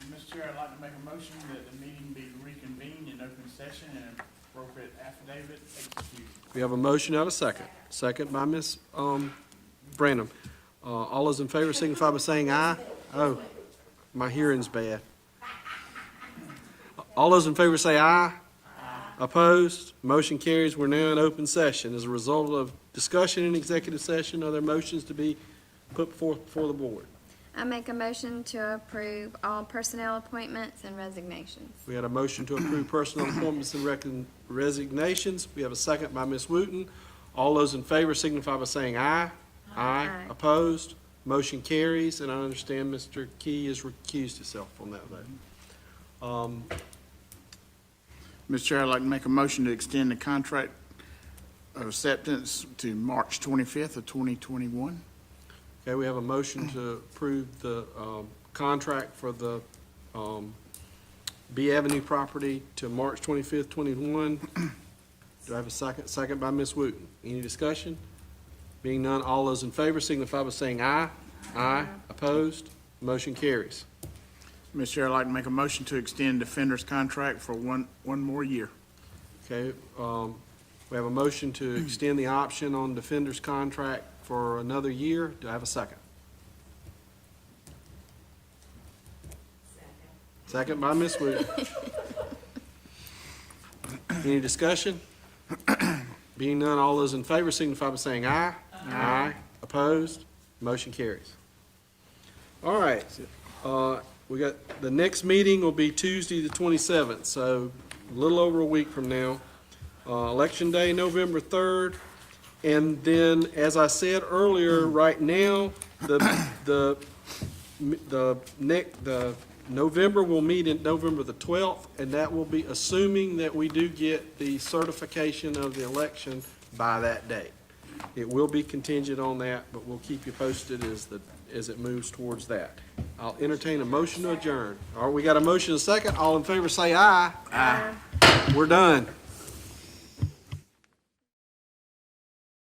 Mr. Chair, I'd like to make a motion that the meeting be reconvened in open session and appropriate affidavit executed. We have a motion out of second. Second by Ms. Branham. All those in favor signify by saying aye. Oh, my hearing's bad. All those in favor say aye. Opposed? Motion carries. We're now in open session. As a result of discussion in executive session, are there motions to be put forth before the board? I make a motion to approve all personnel appointments and resignations. We had a motion to approve personnel appointments and resignations. We have a second by Ms. Wooten. All those in favor signify by saying aye. Aye. Aye. Opposed? Motion carries, and I understand Mr. Key has recused himself on that vote. Mr. Chair, I'd like to make a motion to extend the contract of acceptance to March 25th of 2021. Okay, we have a motion to approve the contract for the B Avenue property to March 25th, 21. Do I have a second? Second by Ms. Wooten. Any discussion? Being none, all those in favor signify by saying aye. Aye. Opposed? Motion carries. Mr. Chair, I'd like to make a motion to extend Defender's contract for one more year. Okay, we have a motion to extend the option on Defender's contract for another year. Do I have a second? Second by Ms. Wood. Any discussion? Being none, all those in favor signify by saying aye. Aye. Opposed? Motion carries. All right, we got, the next meeting will be Tuesday, the 27th, so a little over a week from now. Election Day, November 3rd. And then, as I said earlier, right now, the November will meet in November the 12th, and that will be assuming that we do get the certification of the election by that date. It will be contingent on that, but we'll keep you posted as it moves towards that. I'll entertain a motion to adjourn. All right, we got a motion and a second. All in favor say aye. Aye. We're done.